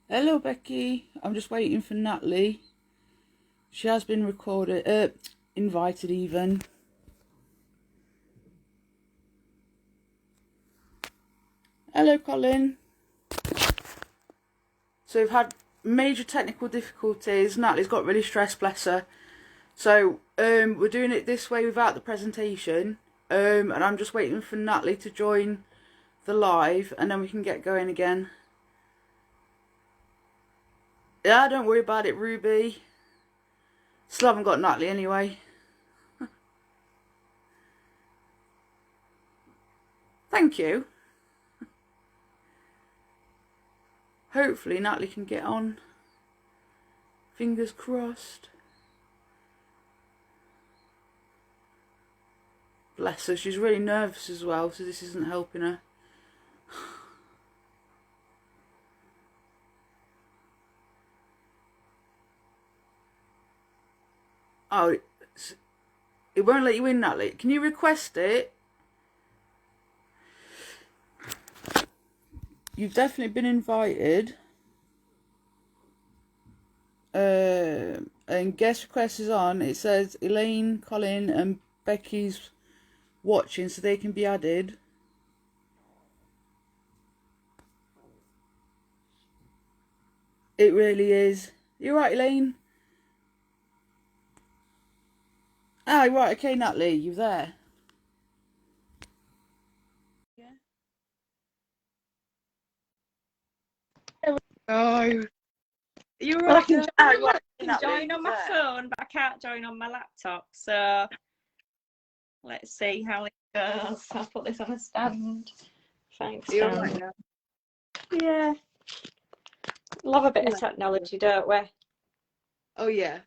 Hello, Becky. I'm just waiting for Natalie. She has been invited even. Hello, Colin. So we've had major technical difficulties. Natalie's got really stressed, bless her. So we're doing it this way without the presentation. And I'm just waiting for Natalie to join the live, and then we can get going again. Yeah, don't worry about it, Ruby. Still haven't got Natalie anyway. Thank you. Hopefully Natalie can get on. Fingers crossed. Bless her, she's really nervous as well, so this isn't helping her. Oh, it won't let you in, Natalie. Can you request it? You've definitely been invited. And guest request is on. It says Elaine, Colin, and Becky's watching, so they can be added. It really is. You're right, Elaine. Ah, right. Okay, Natalie, you're there. Yeah. Oh, you're Well, right. I can join on my phone, but I can't join on my laptop. So let's see how it goes. I'll put this on a stand. Thanks, You're Dan. right now. Yeah, love a bit of technology, don't we? Oh yeah.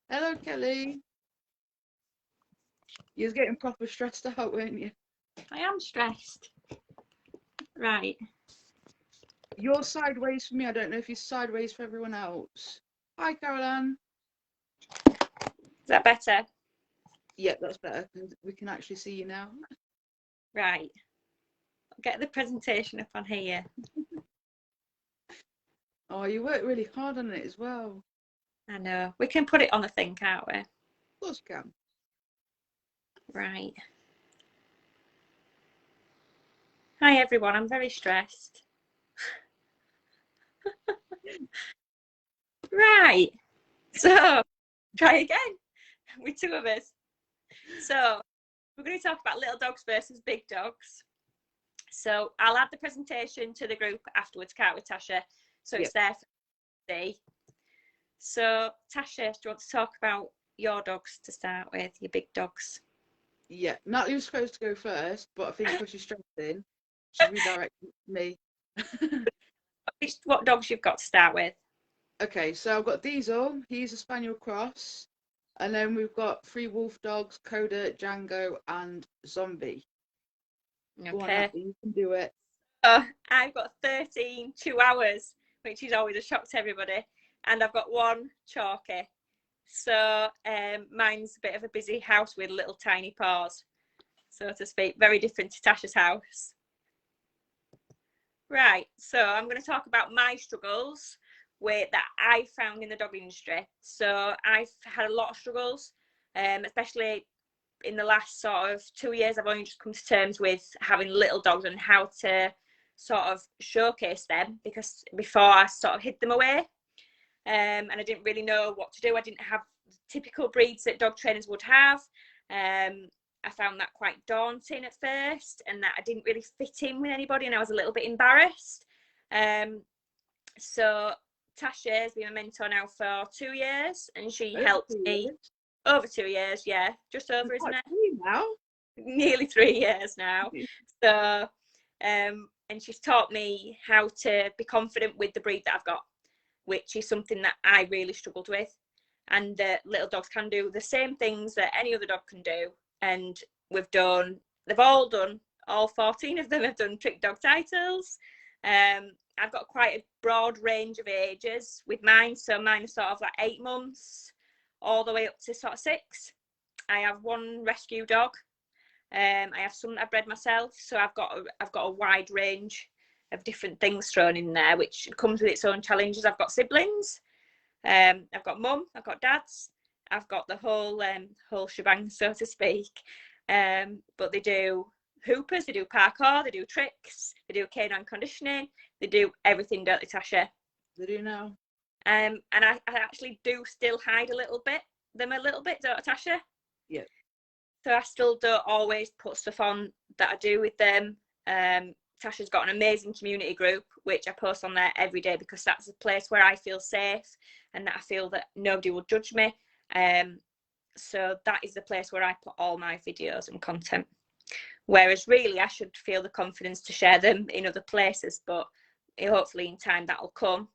Hello, Kelly. You was getting proper stressed out, weren't you? I am stressed. Right. You're sideways for me. I don't know if you're sideways for everyone else. Hi, Caroline. Is that better? Yep, that's better. We can actually see you now. Right. I'll get the presentation up on here. Oh, you worked really hard on it as well. I know. We can put it on the thing, can't we? Of course, you can. Right. Hi, everyone. I'm very stressed. Right. So, try again with two of us. So, we're going to talk about little dogs versus big dogs. So, I'll add the presentation to the group afterwards, can't we, Tasha? So, it's there for you to see. So, Tasha, do you want to talk about your dogs to start with, your big dogs? Yeah, Natalie was supposed to go first, but I think because she's stressing, she's redirecting me. What dogs you've got to start with? Okay, so I've got Diesel. He's a Spaniel cross. And then we've got three wolf dogs, Coda, Django, and Zombie. Go on, Okay. Natalie, you can do it. I've got 13 2 hours, which is always a shock to everybody. And I've got one Chalky. So mine's a bit of a busy house with little tiny paws, so to speak. Very different to Tasha's house. Right, so I'm going to talk about my struggles that I found in the dog industry. So I've had a lot of struggles, especially in the last sort of 2 years. I've only just come to terms with having little dogs and how to sort of showcase them, because before I sort of hid them away, and I didn't really know what to do. I didn't have typical breeds that dog trainers would have. I found that quite daunting at first, and that I didn't really fit in with anybody, and I was a little bit embarrassed. So Tasha has been a mentor now for 2 years, and she helped me. Over 2 years, yeah, just over, isn't it? Now, nearly 3 years now. So, and she's taught me how to be confident with the breed that I've got, which is something that I really struggled with. And little dogs can do the same things that any other dog can do. And they've all done, all 14 of them have done trick dog titles. I've got quite a broad range of ages with mine. So mine are sort of like 8 months all the way up to sort of 6. I have one rescue dog. I have some that I've bred myself, so I've got a wide range. of different things thrown in there, which comes with its own challenges. I've got siblings, I've got mum, I've got dads, I've got the whole shebang, so to speak. But they do hoopers, they do parkour, they do tricks, they do canine conditioning, they do everything, don't they, Tasha? They do now. And I actually do still hide a little bit, don't I, Tasha? Yeah. So I still don't always put stuff on that I do with them. Tasha's got an amazing community group, which I post on there every day because that's a place where I feel safe and that I feel that nobody will judge me. So that is the place where I put all my videos and content. Whereas really I should feel the confidence to share them in other places, but hopefully in time that'll come.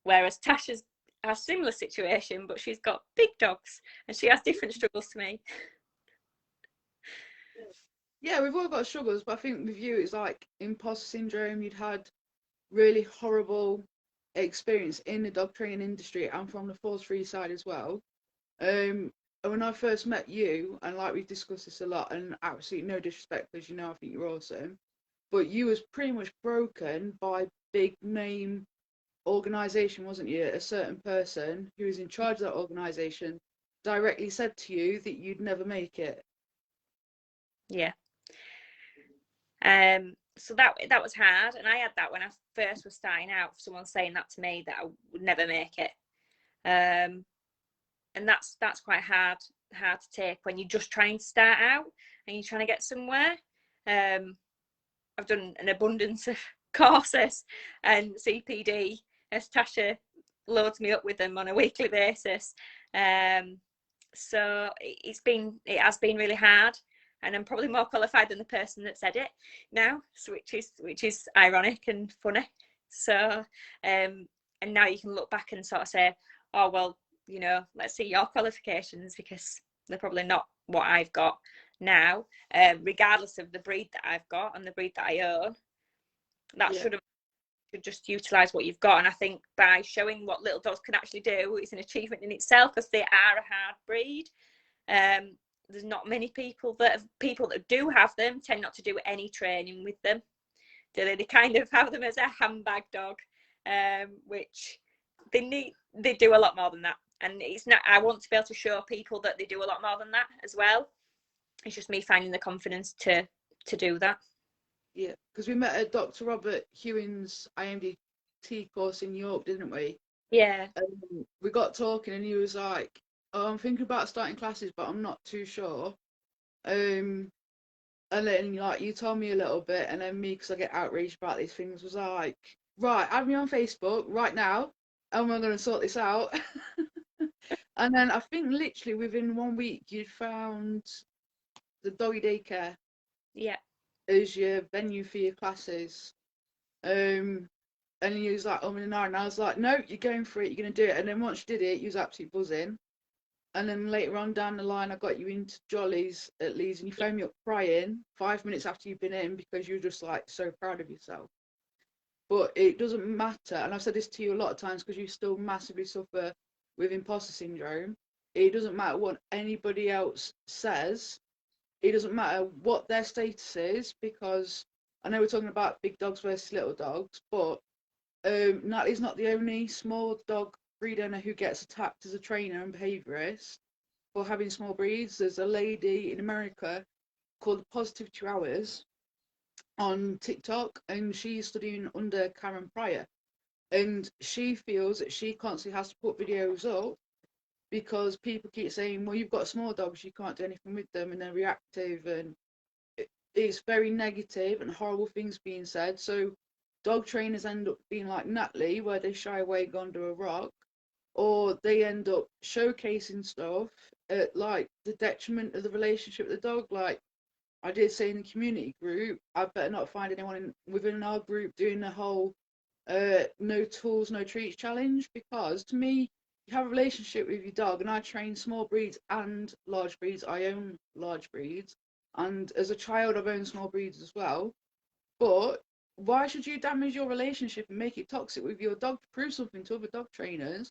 Whereas Tasha's a similar situation, but she's got big dogs and she has different struggles to me. Yeah, we've all got struggles, but I think with you, it's like imposter syndrome. You'd had really horrible experience in the dog training industry and from the Force Free side as well. And when I first met you, and like we've discussed this a lot, and absolutely no disrespect, because you know I think you're awesome, but you was pretty much broken by big name organization, wasn't you? A certain person who was in charge of that organization directly said to you that you'd never make it. Yeah. So that was hard, and I had that when I first was starting out. Someone saying that to me that I would never make it, and that's quite hard to take when you're just trying to start out and you're trying to get somewhere. I've done an abundance of courses and CPD, as Tasha loads me up with them on a weekly basis. So it has been really hard. And I'm probably more qualified than the person that said it now, so which is ironic and funny. So, and now you can look back and sort of say, oh, well, you know, let's see your qualifications, because they're probably not what I've got now, regardless of the breed that I've got and the breed that I own. That should just utilise what you've got. And I think by showing what little dogs can actually do, it's an achievement in itself, because they are a hard breed. There's not many people that do have them tend not to do any training with them. They kind of have them as a handbag dog, which they do a lot more than that. And it's not, I want to be able to show people that they do a lot more than that as well. It's just me finding the confidence to do that. Yeah, because we met at Dr. Robert Hewins IMDT course in York, didn't we? Yeah. We got talking and he was like, oh, I'm thinking about starting classes, but I'm not too sure. And then like you told me a little bit, and then me, because I get outraged about these things, was like, right, add me on Facebook right now, and we're going to sort this out. And then I think literally within 1 week you'd found the doggy daycare. Yeah. As your venue for your classes. And he was like, and I was like, no, you're going for it, you're going to do it. And then once you did it, you was absolutely buzzing. And then later on down the line, I got you into Jolly's at Leeds, and you phoned me up crying 5 minutes after you've been in, because you were just like so proud of yourself. But it doesn't matter, and I've said this to you a lot of times, because you still massively suffer with imposter syndrome. It doesn't matter what anybody else says. It doesn't matter what their status is, because I know we're talking about big dogs versus little dogs, but Natalie's not the only small dog breed owner who gets attacked as a trainer and behaviourist for having small breeds. There's a lady in America called Positive Chihuahuas on TikTok, and she's studying under Karen Pryor, and she feels that she constantly has to put videos up because people keep saying, well, you've got small dogs, you can't do anything with them, and they're reactive, and it's very negative and horrible things being said. So dog trainers end up being like Natalie, where they shy away, go under a rock, or they end up showcasing stuff at like the detriment of the relationship with the dog. Like I did say in the community group, I better not find anyone within our group doing the whole no tools, no treats challenge, because to me, you have a relationship with your dog, and I train small breeds and large breeds. I own large breeds, and as a child I've owned small breeds as well. But why should you damage your relationship and make it toxic with your dog to prove something to other dog trainers?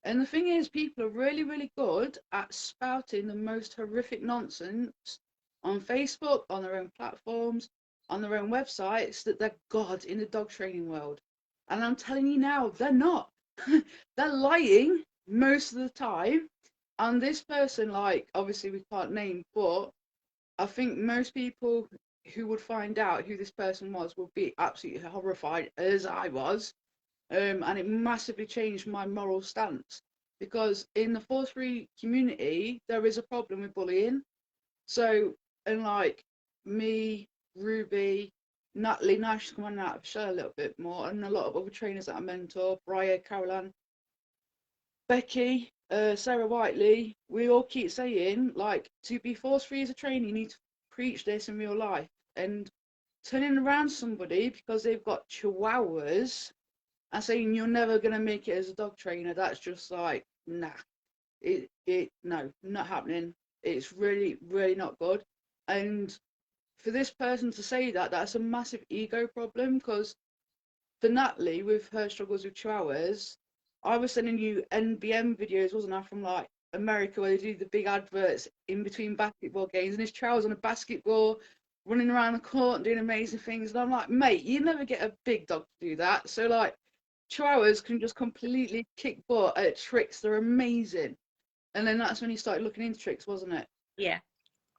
And the thing is, people are really, really good at spouting the most horrific nonsense on Facebook, on their own platforms, on their own websites that they're God in the dog training world. And I'm telling you now, they're not. They're lying most of the time. And this person, like, obviously we can't name, but I think most people who would find out who this person was would be absolutely horrified, as I was. And it massively changed my moral stance because in the force free community, there is a problem with bullying. So, and like me, Ruby, Natalie, now she's coming out of shell a little bit more, and a lot of other trainers that I mentor, Briar, Caroline, Becky, Sarah Whiteley, we all keep saying, like, to be force free as a trainer, you need to preach this in real life. And turning around somebody because they've got chihuahuas and saying you're never going to make it as a dog trainer, that's just like, nah. No, not happening. It's really, really not good. And for this person to say that, that's a massive ego problem because for Natalie, with her struggles with chihuahuas, I was sending you NBM videos, wasn't I, from like America where they do the big adverts in between basketball games, and this chihuahua's on a basketball, running around the court and doing amazing things. And I'm like, mate, you never get a big dog to do that. So like, chihuahuas can just completely kick butt at tricks. They're amazing. And then that's when you started looking into tricks, wasn't it? Yeah.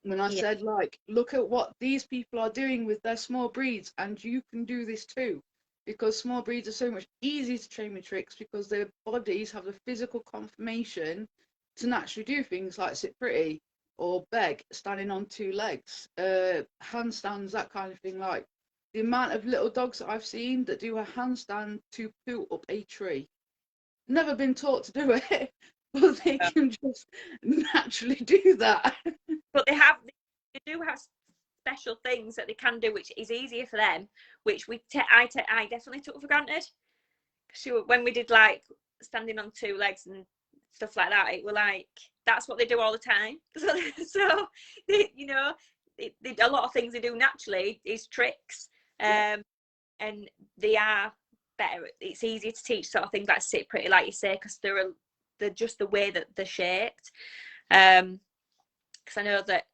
When I Yeah. said, like, look at what these people are doing with their small breeds, and you can do this too. Because small breeds are so much easier to train with tricks because their bodies have the physical conformation to naturally do things like sit pretty or beg, standing on two legs, handstands, that kind of thing. Like the amount of little dogs that I've seen that do a handstand to poo up a tree. Never been taught to do it, but they can just naturally do that. But they do have special things that they can do, which is easier for them, which I definitely took for granted. So when we did like standing on two legs and stuff like that, it were like that's what they do all the time. So they, you know, a lot of things they do naturally is tricks, and they are better. It's easier to teach sort of things like sit pretty, like you say, because they're just the way that they're shaped. Because I know that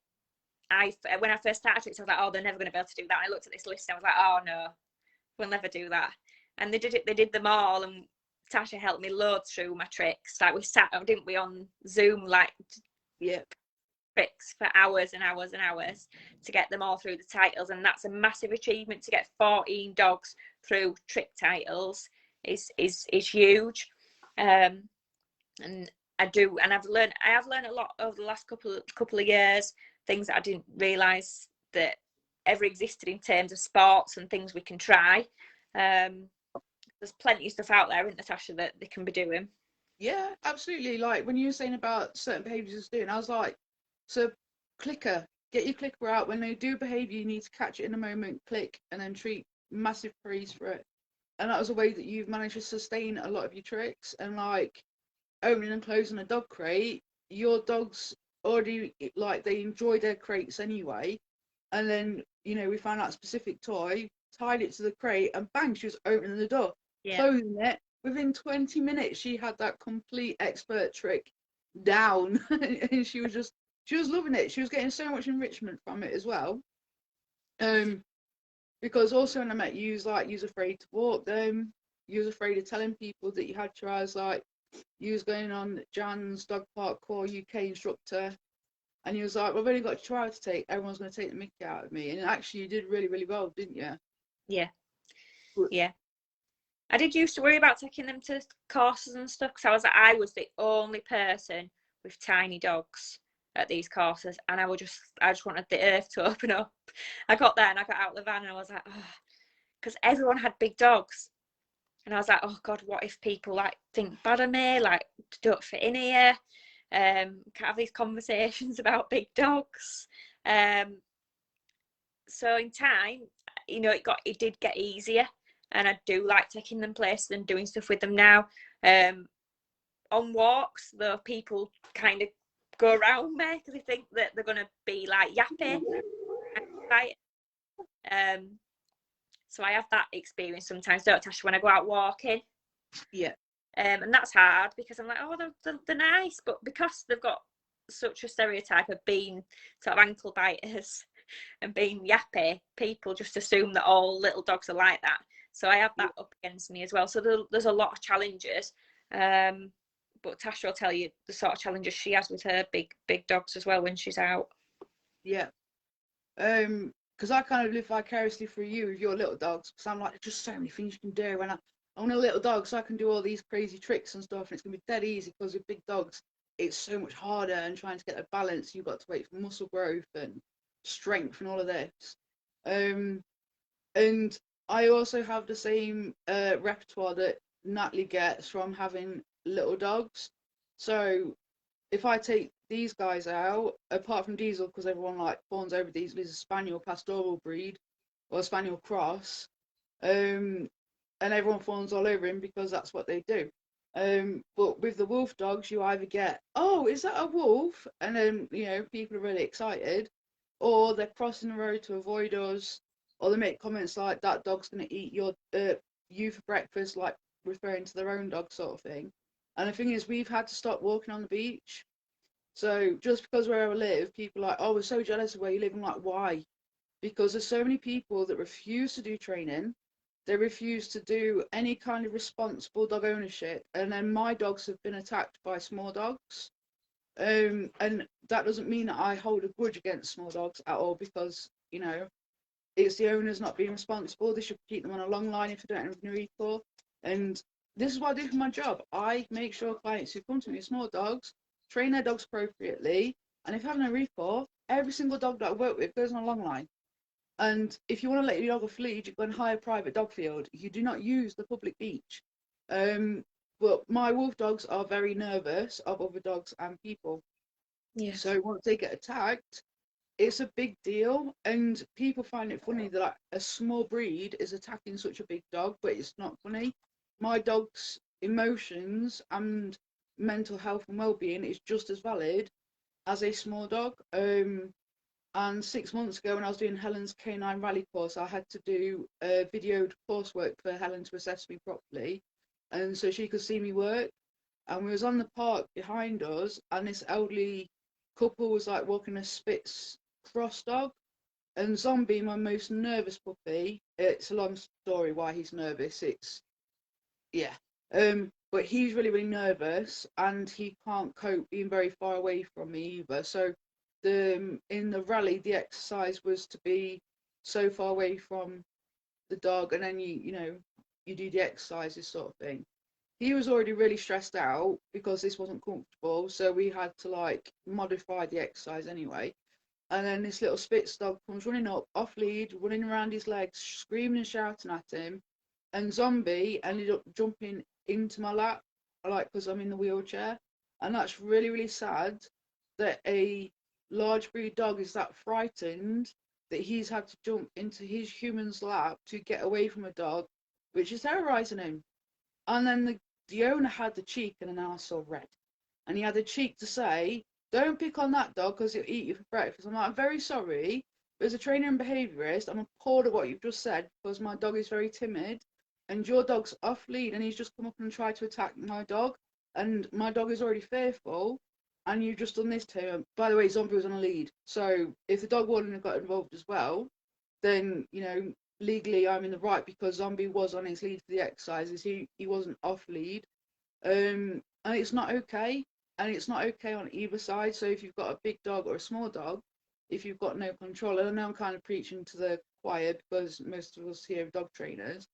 when I first started tricks, I was like, oh, they're never going to be able to do that. And I looked at this list and I was like, oh no, we'll never do that. And they did it. They did them all, and Tasha helped me load through my tricks. Like we sat, didn't we, on Zoom, like tricks for hours and hours and hours to get them all through the titles. And that's a massive achievement to get 14 dogs through trick titles is huge. And I have learned a lot over the last couple of years, things that I didn't realise that ever existed in terms of sports and things we can try. There's plenty of stuff out there, isn't there, Tasha, that they can be doing? Yeah, absolutely. Like when you were saying about certain behaviours doing, I was like, so clicker, get your clicker out. When they do behaviour, you need to catch it in a moment, click, and then treat massive praise for it. And that was a way that you've managed to sustain a lot of your tricks. And like opening and closing a dog crate, your dogs already, like, they enjoy their crates anyway. And then, you know, we found out a specific toy, tied it to the crate, and bang, she was opening the door, closing it. Within 20 minutes, she had that complete expert trick down. And she was loving it. She was getting so much enrichment from it as well. Because also when I met you, you was afraid to walk them. You was afraid of telling people that you had trials. Like you was going on Jan's Dog Park Core UK instructor, and you was like, well, I've only got a trial to take. Everyone's going to take the mickey out of me. And actually, you did really, really well, didn't you? Yeah. Yeah. I did used to worry about taking them to courses and stuff because I was the only person with tiny dogs at these courses, and I just wanted the earth to open up. I got there and I got out of the van and I was like, oh, because everyone had big dogs, and I was like, oh God, what if people like think bad of me, like don't fit in here, can't have these conversations about big dogs. So in time, you know, it did get easier. And I do like taking them places and doing stuff with them now. On walks, though, people kind of go around me because they think that they're going to be like yappy. So I have that experience sometimes, don't I, Tasha, when I go out walking? Yeah. And that's hard because I'm like, oh, they're nice. But because they've got such a stereotype of being sort of ankle biters, and being yappy, people just assume that all little dogs are like that. So I have that up against me as well. So there's a lot of challenges. But Tasha will tell you the sort of challenges she has with her big dogs as well when she's out. Yeah. Because I kind of live vicariously through you with your little dogs. Because I'm like, there's just so many things you can do. And I want a little dog so I can do all these crazy tricks and stuff. And it's going to be dead easy because with big dogs, it's so much harder. And trying to get a balance, you've got to wait for muscle growth and strength and all of this. And I also have the same repertoire that Natalie gets from having little dogs. So if I take these guys out, apart from Diesel, because everyone like fawns over Diesel, he's a Spaniel pastoral breed or a Spaniel cross, and everyone fawns all over him because that's what they do. But with the wolf dogs, you either get, oh, is that a wolf? And then, people are really excited, or they're crossing the road to avoid us, or they make comments like, that dog's going to eat you for breakfast, like referring to their own dog sort of thing. And the thing is, we've had to stop walking on the beach. So just because where I live, people are like, oh, we're so jealous of where you live. I'm like, why? Because there's so many people that refuse to do training. They refuse to do any kind of responsible dog ownership. And then my dogs have been attacked by small dogs. And that doesn't mean that I hold a grudge against small dogs at all, because, it's the owners not being responsible. They should keep them on a long line if they don't have any recall. And this is what I do for my job. I make sure clients who come to me with small dogs train their dogs appropriately. And if having a recall, every single dog that I work with goes on a long line. And if you want to let your dog off lead, you go and hire a private dog field. You do not use the public beach. But my wolf dogs are very nervous of other dogs and people. Yes. So once they get attacked, it's a big deal. And people find it funny that a small breed is attacking such a big dog, but it's not funny. My dog's emotions and mental health and well-being is just as valid as a small dog. And 6 months ago, when I was doing Helen's canine rally course, I had to do videoed coursework for Helen to assess me properly, and so she could see me work. And we was on the park behind us, and this elderly couple was like walking a Spitz cross dog, and Zombie, my most nervous puppy. It's a long story why he's nervous. But he's really, really nervous, and he can't cope being very far away from me either. So in the rally, the exercise was to be so far away from the dog, and then you do the exercises sort of thing. He was already really stressed out because this wasn't comfortable, so we had to like modify the exercise anyway. And then this little Spitz dog comes running up, off lead, running around his legs, screaming and shouting at him. And Zombie ended up jumping into my lap, like, because I'm in the wheelchair. And that's really, really sad that a large breed dog is that frightened that he's had to jump into his human's lap to get away from a dog, which is terrorizing him. And then the owner had the cheek, and then I saw red. And he had the cheek to say, don't pick on that dog because he'll eat you for breakfast. I'm like, I'm very sorry. But as a trainer and behaviourist, I'm appalled at what you've just said because my dog is very timid and your dog's off lead and he's just come up and tried to attack my dog. And my dog is already fearful and you've just done this to him. By the way, Zombie was on a lead. So if the dog warden had got involved as well, then, legally I'm in the right because Zombie was on his lead for the exercises. He wasn't off lead. And it's not okay. And it's not okay on either side. So if you've got a big dog or a small dog, if you've got no control, and I know I'm kind of preaching to the choir because most of us here are dog trainers,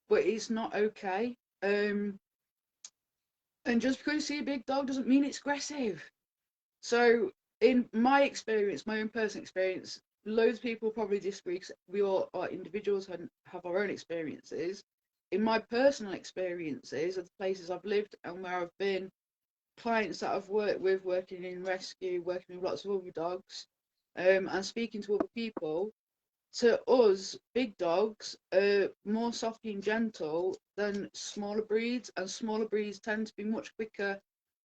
but it's not okay. And just because you see a big dog doesn't mean it's aggressive. So in my experience, my own personal experience, loads of people probably disagree because we all are individuals and have our own experiences. In my personal experiences of the places I've lived and where I've been, clients that I've worked with, working in rescue, working with lots of other dogs, and speaking to other people, to us, big dogs are more soft and gentle than smaller breeds, and smaller breeds tend to be much quicker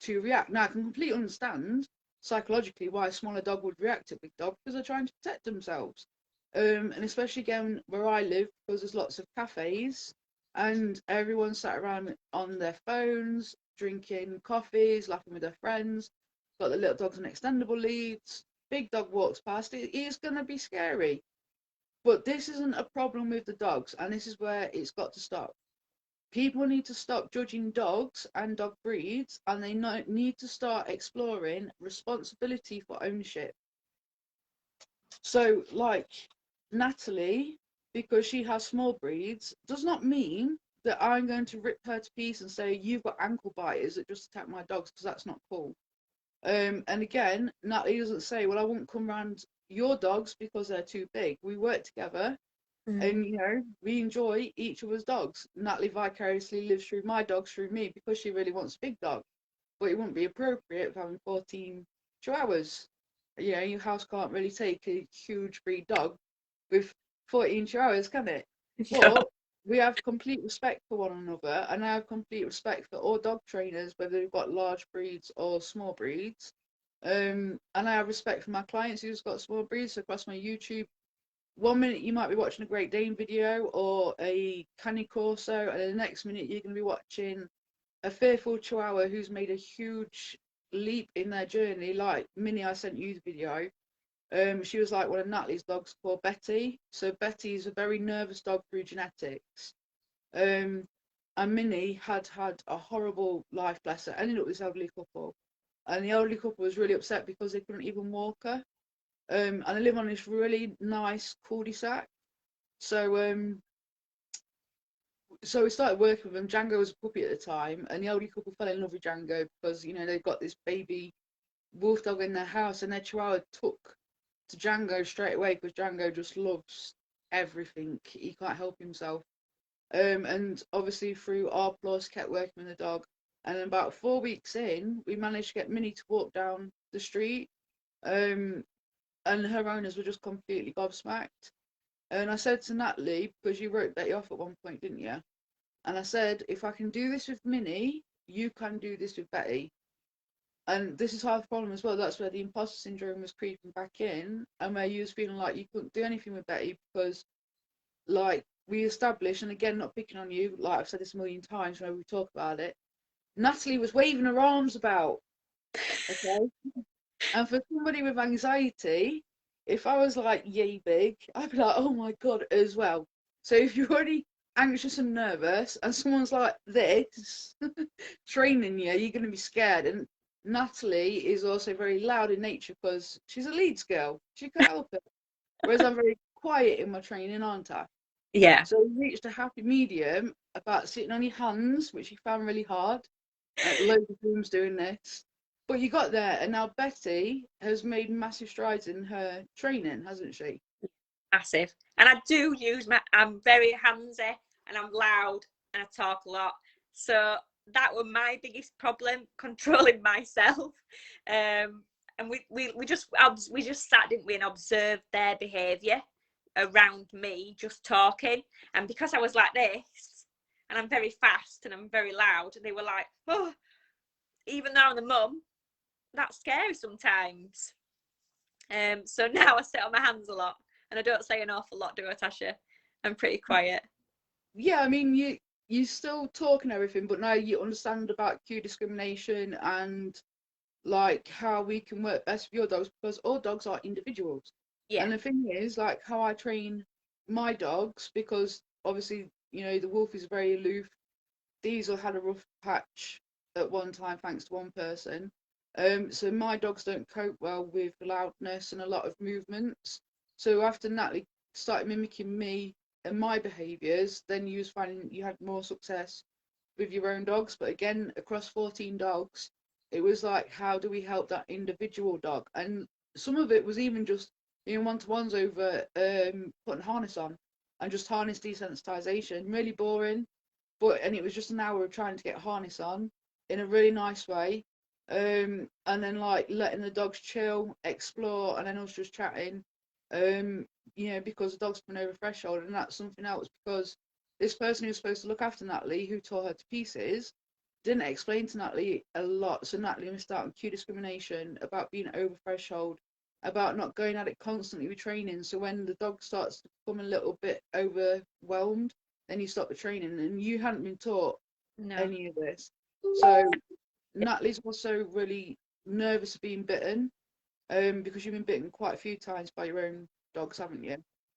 to react. Now, I can completely understand psychologically why a smaller dog would react to a big dog because they're trying to protect themselves. And especially again where I live, because there's lots of cafes and everyone sat around on their phones, drinking coffees, laughing with their friends, got the little dogs on extendable leads. big dog walks past, it is going to be scary. But this isn't a problem with the dogs, and this is where it's got to stop. People need to stop judging dogs and dog breeds, and they need to start exploring responsibility for ownership. So, like Natalie, because she has small breeds, does not mean that I'm going to rip her to pieces and say, you've got ankle biters that just attack my dogs, because that's not cool. And again, Natalie doesn't say, well, I won't come around your dogs because they're too big. We work together and, you know, we enjoy each other's dogs. Natalie vicariously lives through my dogs through me because she really wants a big dog. But it wouldn't be appropriate for having 14 chihuahuas. You know, your house can't really take a huge breed dog with 14 chihuahuas, can it? But we have complete respect for one another, and I have complete respect for all dog trainers, whether they've got large breeds or small breeds. And I have respect for my clients who's got small breeds. So across my YouTube, 1 minute you might be watching a Great Dane video or a Cane Corso, and the next minute you're going to be watching a fearful Chihuahua who's made a huge leap in their journey. Like Minnie, I sent you the video. She was like one of Natalie's dogs called Betty. So Betty is a very nervous dog through genetics. And Minnie had a horrible life, bless her, ended up with this elderly couple. And the elderly couple was really upset because they couldn't even walk her. And I live on this really nice cul-de-sac. So so we started working with them. Django was a puppy at the time, and the elderly couple fell in love with Django because, you know, they've got this baby wolf dog in their house, and their Chihuahua took to Django straight away because Django just loves everything. He can't help himself. And obviously through R Plus, kept working with the dog. And then about 4 weeks in, we managed to get Minnie to walk down the street. And her owners were just completely gobsmacked. And I said to Natalie, because you wrote Betty off at one point, didn't you? And I said, if I can do this with Minnie, you can do this with Betty. And this is half the problem as well. That's where the imposter syndrome was creeping back in, and where you was feeling like you couldn't do anything with Betty because, like, we established, and again, not picking on you, like I've said this a million times whenever we talk about it, Natalie was waving her arms about, okay? And for somebody with anxiety, if I was like yay big, I'd be like, oh my God, as well. So if you're already anxious and nervous and someone's like this training you, you're going to be scared. And Natalie is also very loud in nature because she's a Leeds girl. She can't help it. Whereas I'm very quiet in my training, aren't I? Yeah. So we reached a happy medium about sitting on your hands, which you found really hard. Loads of rooms doing this. But you got there, and now Betty has made massive strides in her training, hasn't she? Massive. And I do use I'm very handsy and I'm loud and I talk a lot. So that was my biggest problem, controlling myself. And we just sat, didn't we, and observed their behaviour around me just talking. And because I was like this, and I'm very fast and I'm very loud, they were like, oh, even though I'm the mum, that's scary sometimes. So now I sit on my hands a lot, and I don't say an awful lot, do I, Tasha? I'm pretty quiet. Yeah, I mean, you still talk and everything, but now you understand about cue discrimination and like how we can work best with your dogs, because all dogs are individuals. Yeah. And the thing is, like how I train my dogs, because obviously, you know, the wolf is very aloof. Diesel had a rough patch at one time thanks to one person. So my dogs don't cope well with loudness and a lot of movements. So after Natalie started mimicking me and my behaviours, then you was finding you had more success with your own dogs. But again, across 14 dogs, it was like, how do we help that individual dog? And some of it was even just, you know, one-to-ones over putting harness on and just harness desensitization. Really boring. And it was just an hour of trying to get harness on in a really nice way. And then like letting the dogs chill, explore, and then us just chatting. You know, because the dog's coming over threshold, and that's something else because this person who was supposed to look after Natalie, who tore her to pieces, didn't explain to Natalie a lot. So Natalie missed out on cue discrimination, about being over threshold, about not going at it constantly with training. So when the dog starts to become a little bit overwhelmed, then you stop the training, and you hadn't been taught any of this. So Natalie's also really nervous of being bitten. because you've been bitten quite a few times by your own dogs, haven't you?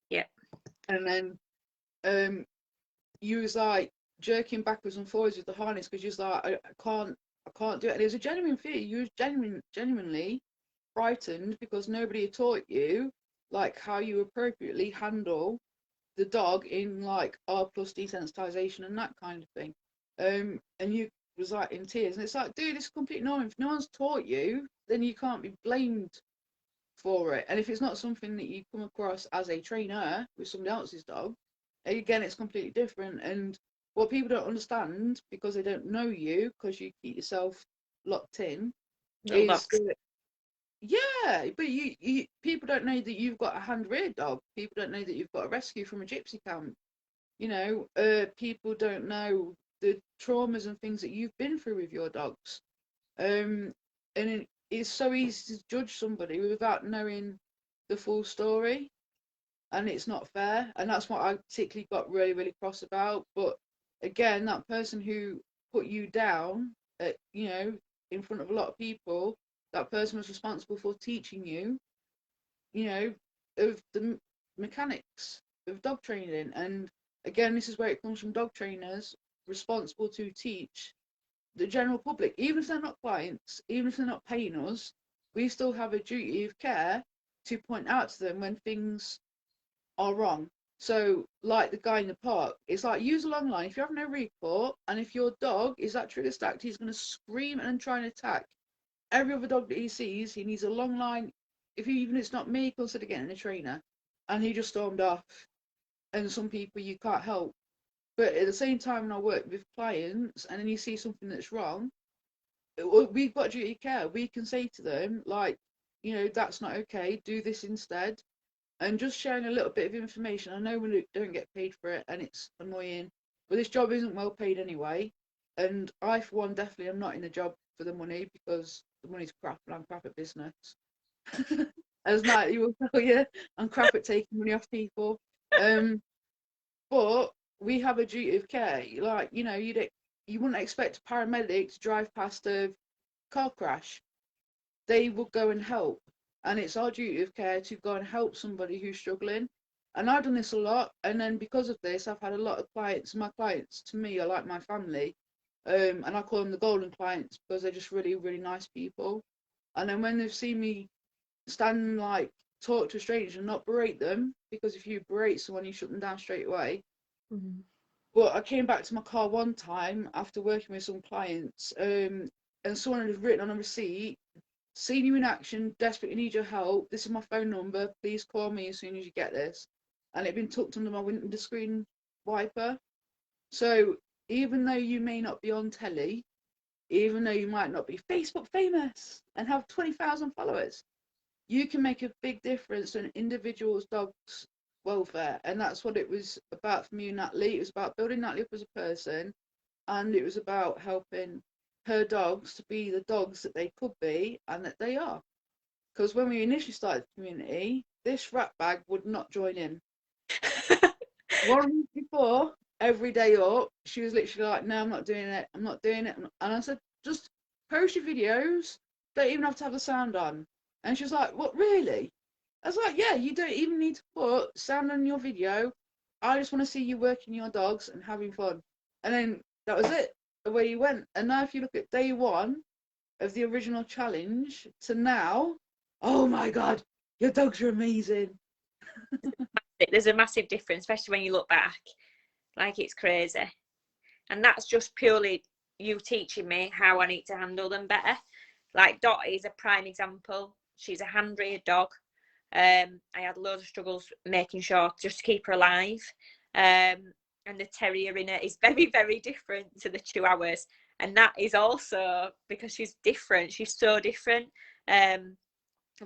Yeah. And then you was like jerking backwards and forwards with the harness because you was like, I can't do it. And it was a genuine fear. You was genuinely frightened because nobody had taught you like how you appropriately handle the dog in like R plus desensitization and that kind of thing. And you was like in tears, and it's like, dude, it's completely normal. If no one's taught you, then you can't be blamed for it. And if it's not something that you come across as a trainer with somebody else's dog, again, it's completely different. And what people don't understand because they don't know you, because you keep yourself locked in, Little is dogs. that yeah, but you people don't know that you've got a hand-reared dog. People don't know that you've got a rescue from a gypsy camp. People don't know the traumas and things that you've been through with your dogs. And it's so easy to judge somebody without knowing the full story, and it's not fair. And that's what I particularly got really, really cross about. But again, that person who put you down, in front of a lot of people, that person was responsible for teaching you, of the mechanics of dog training. And again, this is where it comes from: dog trainers responsible to teach the general public, even if they're not clients, even if they're not paying us, we still have a duty of care to point out to them when things are wrong. So, like the guy in the park, it's like use a long line. If you have no report, and if your dog is that trigger stacked, he's going to scream and try and attack every other dog that he sees. He needs a long line. If he, even it's not me, consider getting a trainer. And he just stormed off. And some people you can't help. But at the same time, when I work with clients, and then you see something that's wrong, we've got duty of care. We can say to them, like, that's not okay. Do this instead. And just sharing a little bit of information. I know we don't get paid for it, and it's annoying, but this job isn't well paid anyway. And I, for one, definitely am not in a job for the money, because the money's crap, and I'm crap at business. As Nightly will tell you, I'm crap at taking money off people. But we have a duty of care. Like, you wouldn't expect a paramedic to drive past a car crash. They will go and help. And it's our duty of care to go and help somebody who's struggling. And I've done this a lot. And then because of this, I've had a lot of clients. My clients, to me, are like my family. And I call them the golden clients because they're just really, really nice people. And then when they've seen me stand and like talk to a stranger and not berate them, because if you berate someone, you shut them down straight away. Mm-hmm. But I came back to my car one time after working with some clients, and someone had written on a receipt, "Seen you in action, desperately need your help. This is my phone number. Please call me as soon as you get this." And it'd been tucked under my windscreen wiper. So even though you may not be on telly, even though you might not be Facebook famous and have 20,000 followers, you can make a big difference to an individual's dog's welfare. And that's what it was about for me and Natalie. It was about building Natalie up as a person, and it was about helping her dogs to be the dogs that they could be and that they are. Because when we initially started the community, this rat bag would not join in. 1 week before, every day up, she was literally like, "No, I'm not doing it. I'm not doing it." And I said, "Just post your videos. Don't even have to have the sound on." And she was like, "What, really?" I was like, "Yeah, you don't even need to put sound on your video. I just want to see you working your dogs and having fun." And then that was it. Away you went. And now if you look at day one of the original challenge to now, oh my God, your dogs are amazing. There's a massive difference, especially when you look back. Like, it's crazy. And that's just purely you teaching me how I need to handle them better. Like, Dottie is a prime example. She's a hand-reared dog. I had loads of struggles making sure just to keep her alive. And the terrier in her is very, very different to the Chihuahuas. And that is also because she's different. She's so different. And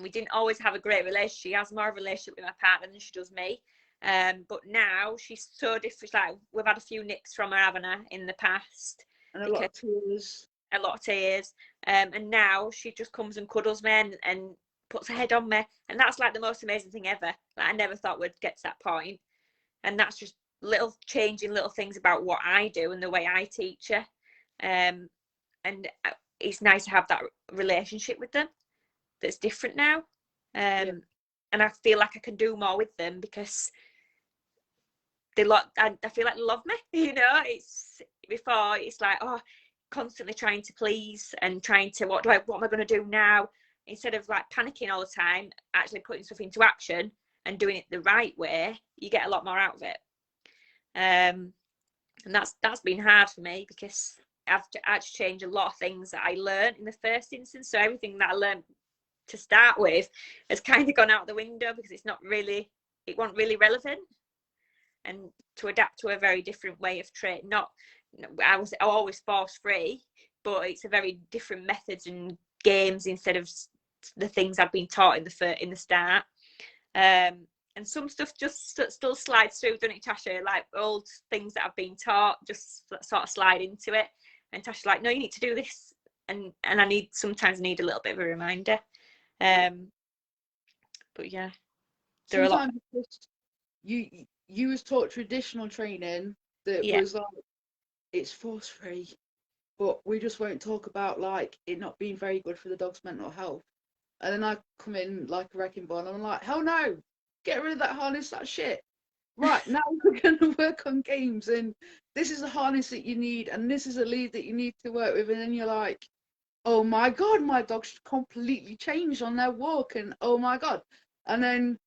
we didn't always have a great relationship. She has more of a relationship with my partner than she does me. But now she's so different. Like, we've had a few nips from her, haven't we, in the past? And a lot of tears. A lot of tears. And now she just comes and cuddles me and puts her head on me. And that's like the most amazing thing ever. Like, I never thought we'd get to that point. And that's just changing little things about what I do and the way I teach her. And it's nice to have that relationship with them that's different now. And I feel like I can do more with them because I feel like they love me. It's before it's like, oh, constantly trying to please and trying to what am I going to do now, instead of like panicking all the time, actually putting stuff into action and doing it the right way. You get a lot more out of it. And that's been hard for me because I've had to change a lot of things that I learned in the first instance. So everything that I learned to start with has kind of gone out the window because it wasn't really relevant. And to adapt to a very different way of training, I was always force free, but it's a very different methods and games instead of the things I've been taught in the start. And some stuff just still slides through, doesn't it, Tasha? Like old things that I've been taught just sort of slide into it. And Tasha's like, no, you need to do this. And sometimes I need a little bit of a reminder. But yeah, there sometimes are a lot. You was taught traditional training that was like, it's force free, but we just won't talk about like it not being very good for the dog's mental health. And then I come in like a wrecking ball and I'm like, hell no, get rid of that harness, that shit. Right, now we're going to work on games, and this is a harness that you need, and this is a lead that you need to work with. And then you're like, oh my God, my dog should completely change on their walk, and oh my God. And then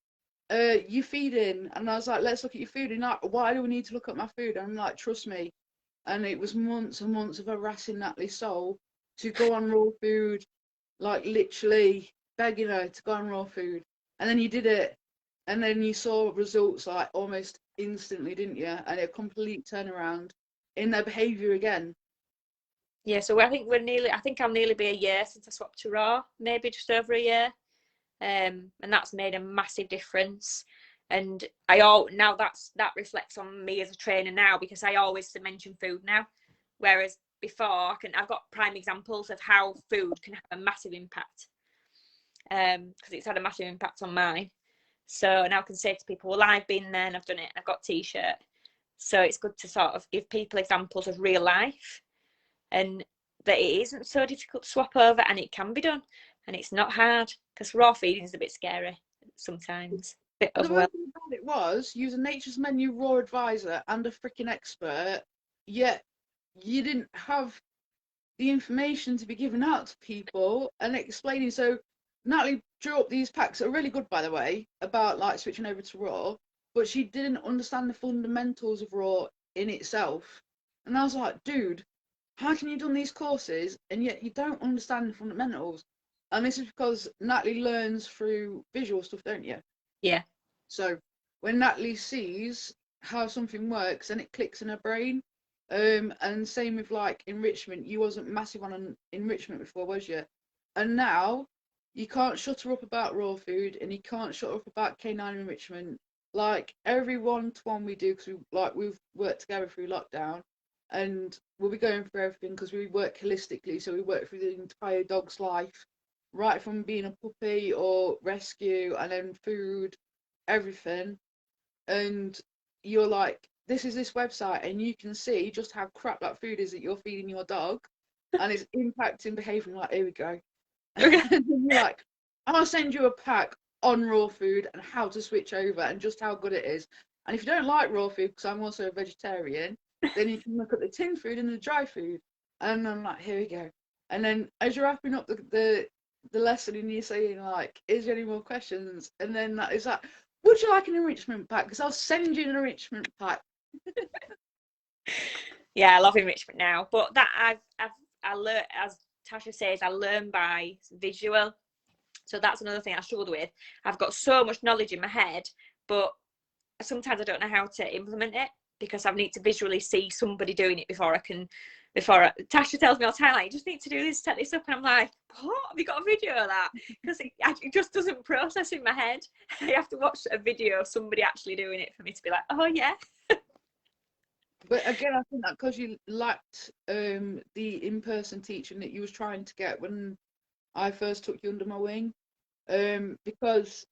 you feed in, and I was like, let's look at your food. And like, why do we need to look at my food? And I'm like, trust me. And it was months and months of harassing Natalie's soul to go on raw food, like literally begging her to go on raw food. And then you did it, and then you saw results like almost instantly, didn't you? And a complete turnaround in their behaviour again. Yeah, so I think I'll nearly be a year since I swapped to raw, maybe just over a year. And that's made a massive difference. And now that reflects on me as a trainer now, because I always mention food now, whereas before I've got prime examples of how food can have a massive impact, because it's had a massive impact on mine. So now I can say to people, well, I've been there and I've done it and I've got a t-shirt. So it's good to sort of give people examples of real life, and that it isn't so difficult to swap over, and it can be done, and it's not hard, because raw feeding is a bit scary sometimes. Bit The overwhelming. worst thing about it was you was a Nature's Menu raw advisor and a freaking expert, yet you didn't have the information to be given out to people and explaining. So Natalie drew up these packs that are really good, by the way, about like switching over to raw, but she didn't understand the fundamentals of raw in itself. And I was like, dude, how can you done these courses and yet you don't understand the fundamentals? And this is because Natalie learns through visual stuff, don't you? Yeah. So when Natalie sees how something works, and it clicks in her brain. And same with like enrichment. You wasn't massive on enrichment before, was you? And now you can't shut her up about raw food, and you can't shut her up about canine enrichment. Like every one-to-one we do, because we've worked together through lockdown, and we'll be going through everything because we work holistically. So we work through the entire dog's life, right from being a puppy or rescue, and then food, everything. And you're like, this is this website, and you can see just how crap that food is that you're feeding your dog, and it's impacting behaviour. Like, here we go. Okay. And you're like, I'll send you a pack on raw food and how to switch over and just how good it is. And if you don't like raw food, because I'm also a vegetarian, then you can look at the tin food and the dry food. And I'm like, here we go. And then as you're wrapping up the lesson, and you're saying like, is there any more questions? And then that is that, would you like an enrichment pack? Because I'll send you an enrichment pack. Yeah, I love enrichment now, but that I learned, as Tasha says, I learn by visual. So that's another thing I struggled with. I've got so much knowledge in my head, but sometimes I don't know how to implement it, because I need to visually see somebody doing it before Tasha tells me all the time, like, you just need to do this, set this up, and I'm like, what, have you got a video of that? Because it just doesn't process in my head. I have to watch a video of somebody actually doing it for me to be like, oh yeah. But again, I think that because you lacked the in-person teaching that you was trying to get when I first took you under my wing. Because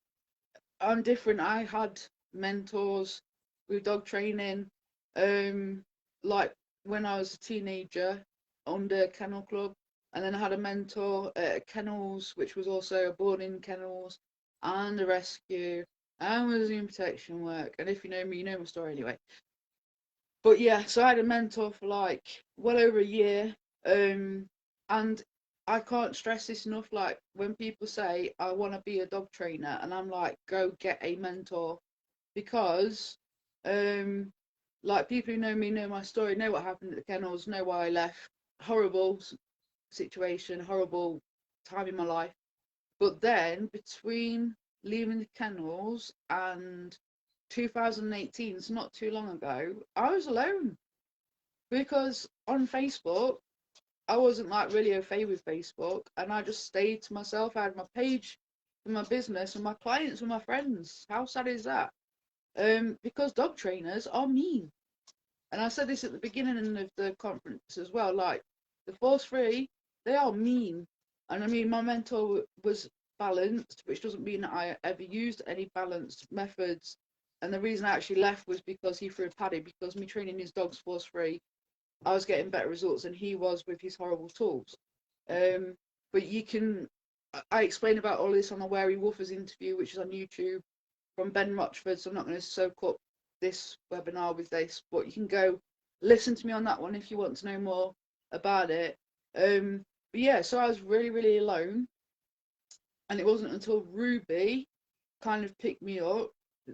I'm different. I had mentors with dog training, like when I was a teenager under Kennel Club, and then I had a mentor at Kennels, which was also a boarding kennels, and the rescue and was in protection work. And if you know me, you know my story anyway. But yeah, so I had a mentor for like well over a year. And I can't stress this enough. Like when people say I want to be a dog trainer, and I'm like, go get a mentor, because um like people who know me know my story, know what happened at the kennels, know why I left. Horrible situation, horrible time in my life. But then between leaving the kennels and 2018, it's not too long ago, I was alone, because on Facebook, I wasn't like really au fait with Facebook, and I just stayed to myself. I had my page for my business, and my clients were my friends. How sad is that? Because dog trainers are mean. And I said this at the beginning of the conference as well, like the Force Free, they are mean. And I mean, my mentor was balanced, which doesn't mean that I ever used any balanced methods. And the reason I actually left was because he threw a paddy, because me training his dogs Force Free, I was getting better results than he was with his horrible tools. Um, but you can, I explain about all this on the Wary Woofers interview, which is on YouTube, from Ben Rochford. So I'm not going to soak up this webinar with this, but you can go listen to me on that one if you want to know more about it. But yeah, so I was really, really alone. And it wasn't until Ruby kind of picked me up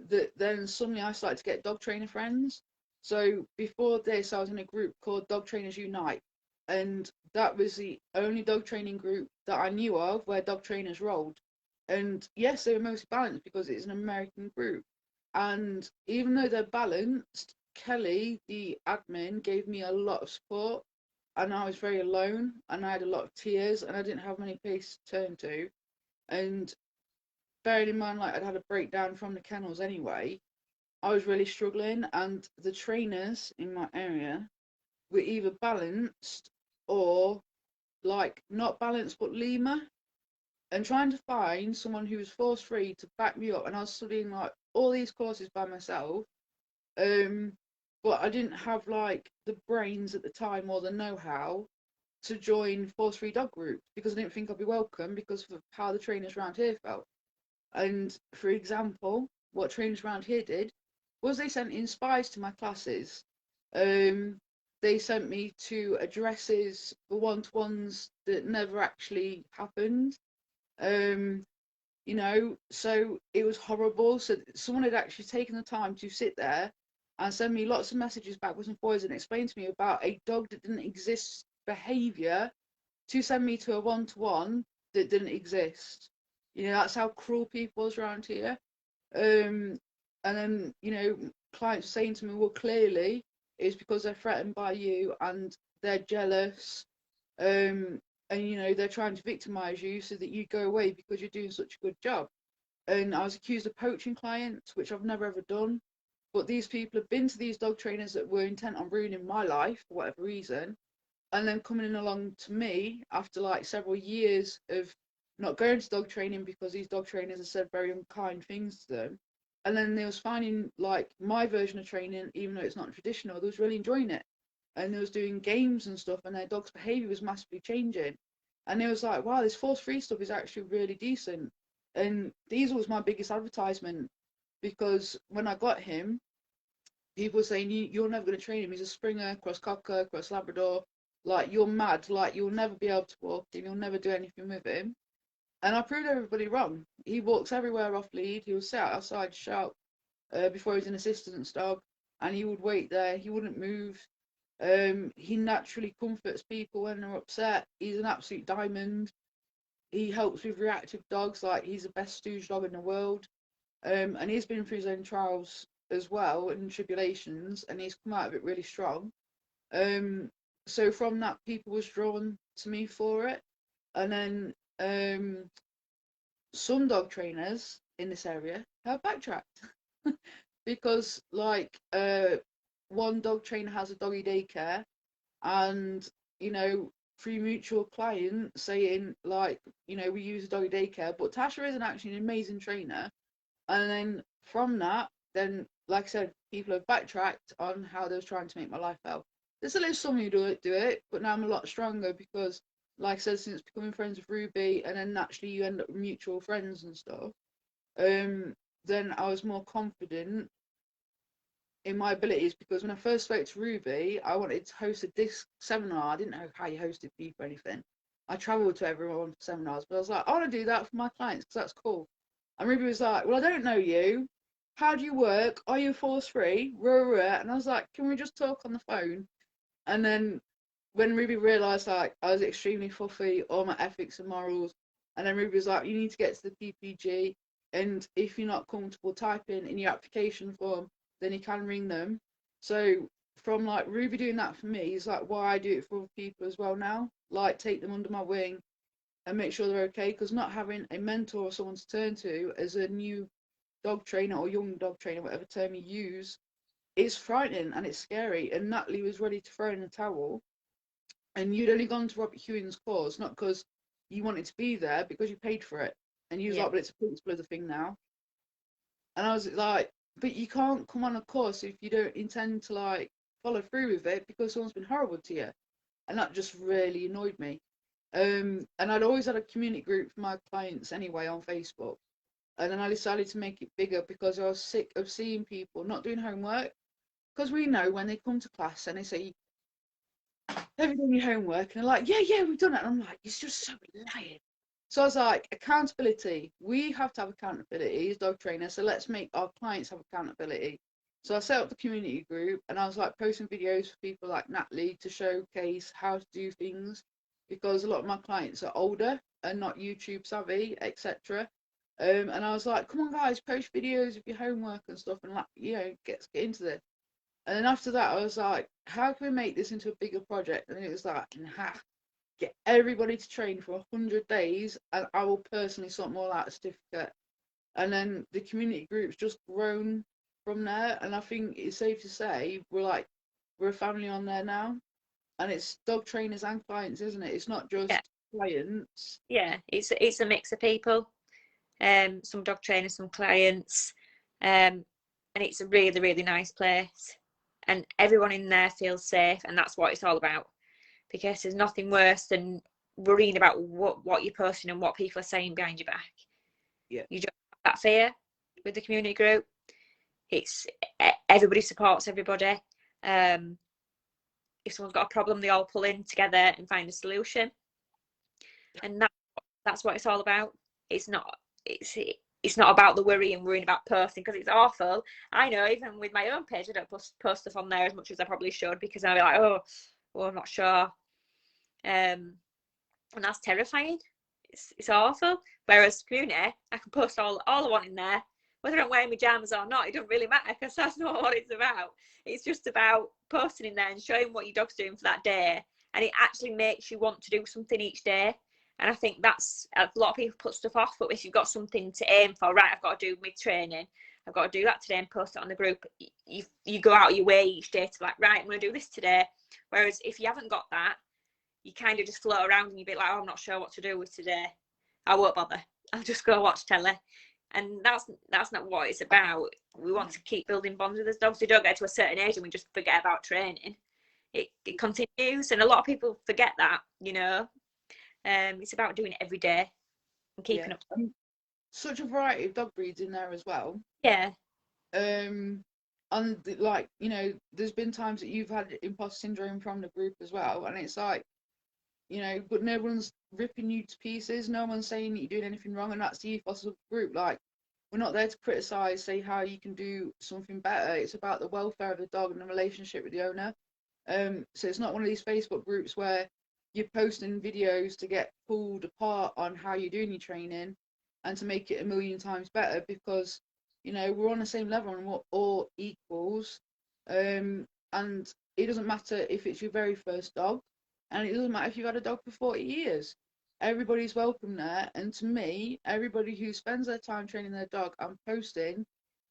that then suddenly I started to get dog trainer friends. So before this, I was in a group called Dog Trainers Unite, and that was the only dog training group that I knew of where dog trainers rolled. And yes, they were mostly balanced because it's an American group. And even though they're balanced, Kelly, the admin, gave me a lot of support, and I was very alone, and I had a lot of tears, and I didn't have many places to turn to. And bearing in mind, like I'd had a breakdown from the kennels anyway, I was really struggling, and the trainers in my area were either balanced or like not balanced but Lima, and trying to find someone who was force free to back me up. And I was studying like all these courses by myself, um, but I didn't have like the brains at the time or the know-how to join force free dog groups, because I didn't think I'd be welcome because of how the trainers around here felt. And for example, what trainers around here did was they sent in spies to my classes. Um, they sent me to addresses for one-to-ones that never actually happened. Um, so it was horrible. So someone had actually taken the time to sit there and send me lots of messages backwards and forwards and explain to me about a dog that didn't exist behavior, to send me to a one-to-one that didn't exist. That's how cruel people was around here. Um, and then, clients saying to me, well, clearly it's because they're threatened by you and they're jealous. And, they're trying to victimize you so that you go away because you're doing such a good job. And I was accused of poaching clients, which I've never ever done. But these people have been to these dog trainers that were intent on ruining my life for whatever reason, and then coming along to me after like several years of not going to dog training because these dog trainers have said very unkind things to them. And then they was finding like my version of training, even though it's not traditional, they was really enjoying it. And they was doing games and stuff, and their dog's behavior was massively changing. And it was like, wow, this force free stuff is actually really decent. And Diesel was my biggest advertisement, because when I got him, people were saying, you're never going to train him. He's a Springer, cross Cocker, cross Labrador. Like, you're mad. Like, you'll never be able to walk him. You'll never do anything with him. And I proved everybody wrong. He walks everywhere off lead. He was sat outside shop before he was an assistance dog, and he would wait there. He wouldn't move. He naturally comforts people when they're upset. He's an absolute diamond. He helps with reactive dogs. Like, he's the best stooge dog in the world. And he's been through his own trials as well and tribulations, and he's come out of it really strong. So from that, people was drawn to me for it. And then some dog trainers in this area have backtracked because like one dog trainer has a doggy daycare, and through mutual client saying like, we use a doggy daycare, but Tasha isn't actually an amazing trainer. And then from that, then like I said, people have backtracked on how they was trying to make my life hell. There's still some who do it, but now I'm a lot stronger because, like I said, since becoming friends with Ruby, and then naturally you end up with mutual friends and stuff. then I was more confident in my abilities, because when I first spoke to Ruby, I wanted to host a disc seminar. I didn't know how you hosted people or anything. I travelled to everyone for seminars, but I was like, I want to do that for my clients because that's cool. And Ruby was like, well, I don't know you. How do you work? Are you force free? And I was like, can we just talk on the phone? And then when Ruby realised like I was extremely fussy, all my ethics and morals, and then Ruby was like, you need to get to the PPG, and if you're not comfortable typing in your application form, then you can ring them. So from like Ruby doing that for me is like why I do it for other people as well now. Like take them under my wing and make sure they're okay, because not having a mentor or someone to turn to as a new dog trainer or young dog trainer, whatever term you use, is frightening and it's scary. And Natalie was ready to throw in the towel, and you'd only gone to Robert Hewin's course not because you wanted to be there, because you paid for it. And you was Yeah. like, but it's a principle of the thing now. And I was like, but you can't come on a course if you don't intend to like follow through with it because someone's been horrible to you. And that just really annoyed me. And I'd always had a community group for my clients anyway on Facebook. And then I decided to make it bigger because I was sick of seeing people not doing homework. Because we know when they come to class and they say, have you done your homework? And they're like, yeah, we've done it. And I'm like, it's just so lying. So I was like, accountability. We have to have accountability as dog trainers. So let's make our clients have accountability. So I set up the community group and I was like posting videos for people like Natalie to showcase how to do things, because a lot of my clients are older and not YouTube savvy, etc. And I was like, come on guys, post videos of your homework and stuff, and like, get into this. And then after that, I was like, how can we make this into a bigger project? And it was like, get everybody to train for 100 days, and I will personally sort them all out a certificate. And then the community group's just grown from there. And I think it's safe to say we're a family on there now. And it's dog trainers and clients, isn't it? It's not just Yeah. clients. Yeah. It's a mix of people. Some dog trainers, some clients. And it's a really, really nice place. And everyone in there feels safe, and that's what it's all about. Because there's nothing worse than worrying about what you're posting and what people are saying behind your back. Yeah. You just have that fear with the community group. It's everybody supports everybody. If someone's got a problem, they all pull in together and find a solution. And that's what it's all about. It's not about the worry and worrying about posting, because it's awful. I know, even with my own page, I don't post stuff on there as much as I probably should, because I'll be like, oh, I'm not sure. And that's terrifying. It's awful. Whereas community, I can post all I want in there, whether I'm wearing my pajamas or not. It doesn't really matter, because that's not what it's about. It's just about posting in there and showing what your dog's doing for that day, and it actually makes you want to do something each day. And I think that's a lot of people put stuff off, but if you've got something to aim for, right, I've got to do my training, I've got to do that today and post it on the group. You go out of your way each day to like, right, I'm going to do this today. Whereas if you haven't got that, you kind of just float around and you'd be like, oh, I'm not sure what to do with today. I won't bother. I'll just go watch telly. And that's not what it's about. We want to keep building bonds with those dogs. We don't get to a certain age and we just forget about training. It continues, and a lot of people forget that, it's about doing it every day and keeping up. Such a variety of dog breeds in there as well. Yeah. And there's been times that you've had imposter syndrome from the group as well, and it's like, but no one's ripping you to pieces. No one's saying that you're doing anything wrong, and that's the ethos of the group. Like, we're not there to criticize, say how you can do something better. It's about the welfare of the dog and the relationship with the owner. So it's not one of these Facebook groups where you're posting videos to get pulled apart on how you're doing your training and to make it a million times better, because we're on the same level and we're all equals. And it doesn't matter if it's your very first dog, and it doesn't matter if you've had a dog for 40 years. Everybody's welcome there. And to me, everybody who spends their time training their dog and posting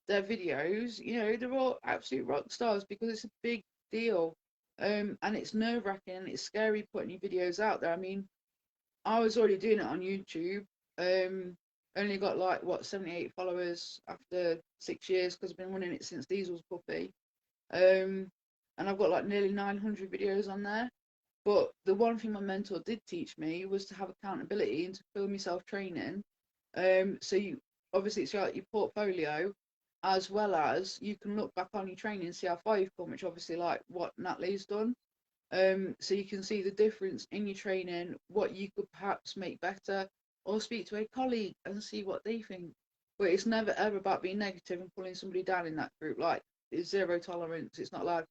their videos, they're all absolute rock stars, because it's a big deal. And it's nerve-wracking and it's scary putting your videos out there. I mean, I was already doing it on YouTube. Only got 78 followers after 6 years, because I've been running it since Diesel's puppy. And I've got nearly 900 videos on there. But the one thing my mentor did teach me was to have accountability and to film yourself training. So obviously it's like your portfolio, as well as you can look back on your training and see how far you've come, which obviously like what Natalie's done. So you can see the difference in your training, what you could perhaps make better, or speak to a colleague and see what they think. But it's never ever about being negative and pulling somebody down in that group. Like, it's zero tolerance. It's not like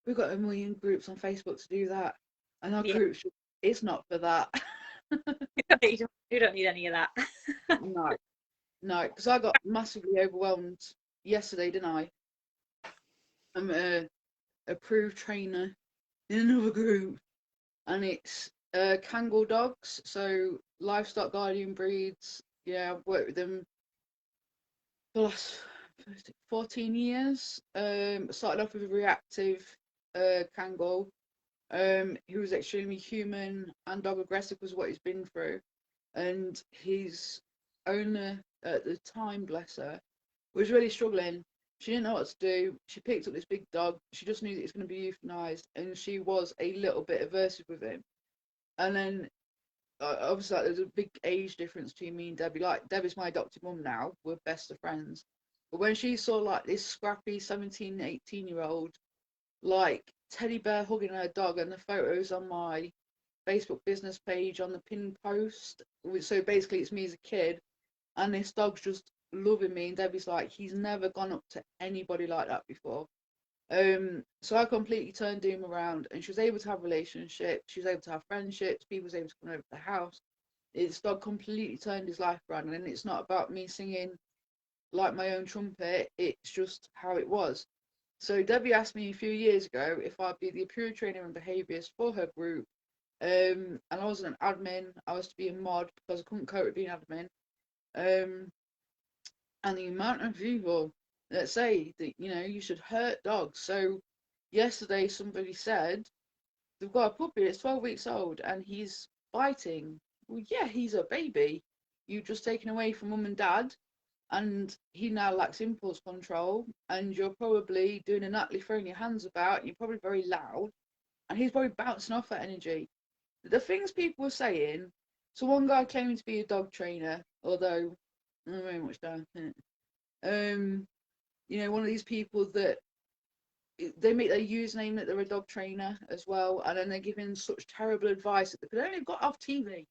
we've got a million groups on Facebook to do that, and our Yeah. groups, it's not for that. You don't need any of that. No, no, because I got massively overwhelmed yesterday, didn't I? I'm a approved trainer in another group, and it's Kangol dogs, so livestock guardian breeds. Yeah, I've worked with them for the last 14 years. Started off with a reactive Kangol, who was extremely human and dog aggressive, was what he's been through. And his owner at the time, bless her, was really struggling. She didn't know what to do. She picked up this big dog. She just knew that it's going to be euthanized, and she was a little bit aversive with him. And then obviously like, there's a big age difference between me and Debbie. Like, Debbie's my adopted mum now. We're best of friends. But when she saw like this scrappy 17, 18-year-old like teddy bear hugging her dog, and the photos on my Facebook business page on the pinned post, so basically it's me as a kid, and this dog's just loving me, and Debbie's like, he's never gone up to anybody like that before. So I completely turned Doom around, and she was able to have relationships, she was able to have friendships, people was able to come over to the house. This dog completely turned his life around, and it's not about me singing like my own trumpet, it's just how it was. So Debbie asked me a few years ago if I'd be the approved trainer and behaviourist for her group. And I wasn't an admin, I was to be a mod because I couldn't cope with being admin. Um, and the amount of people that say that, you should hurt dogs. So yesterday somebody said they've got a puppy that's 12 weeks old and he's biting. Well, yeah, he's a baby. You've just taken away from mum and dad, and he now lacks impulse control, and you're probably doing a Natalie throwing your hands about, and you're probably very loud, and he's probably bouncing off that energy. The things people were saying, so one guy claiming to be a dog trainer, although not very much down in it. One of these people that they make their username that they're a dog trainer as well, and then they're giving such terrible advice that they could only have got off TV.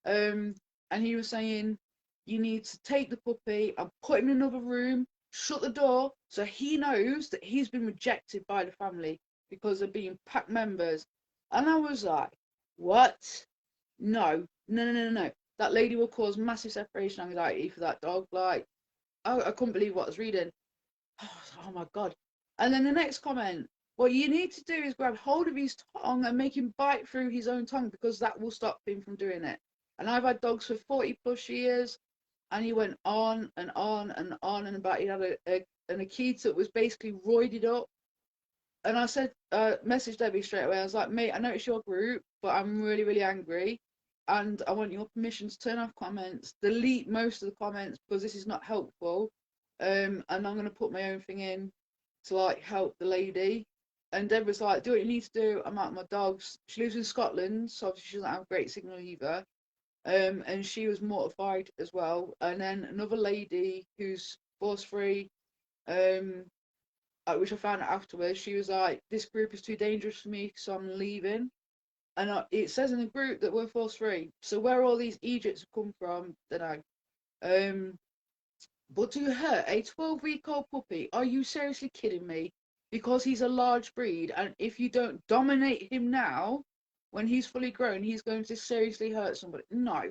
And he was saying, you need to take the puppy and put him in another room, shut the door, so he knows that he's been rejected by the family because they're being pack members. And I was like, what? No, no, no, no, no. That lady will cause massive separation anxiety for that dog. Like, I couldn't believe what I was reading. Oh my God. And then the next comment, what you need to do is grab hold of his tongue and make him bite through his own tongue, because that will stop him from doing it. And I've had dogs for 40 plus years, and he went on and on and on and about. He had an Akita that was basically roided up. And I said, messaged Debbie straight away. I was like, mate, I noticed your group, but I'm really, really angry. And I want your permission to turn off comments, delete most of the comments, because this is not helpful. And I'm going to put my own thing in to like help the lady. And Deb was like, do what you need to do. I'm out with my dogs. She lives in Scotland, so obviously she doesn't have great signal either. And she was mortified as well. And then another lady who's force free, which I found out afterwards, she was like, this group is too dangerous for me, so I'm leaving. And it says in the group that we're force free. So where all these Egypts have come from, don't know. But to hurt a 12-week-old puppy, are you seriously kidding me? Because he's a large breed, and if you don't dominate him now, when he's fully grown, he's going to seriously hurt somebody. No,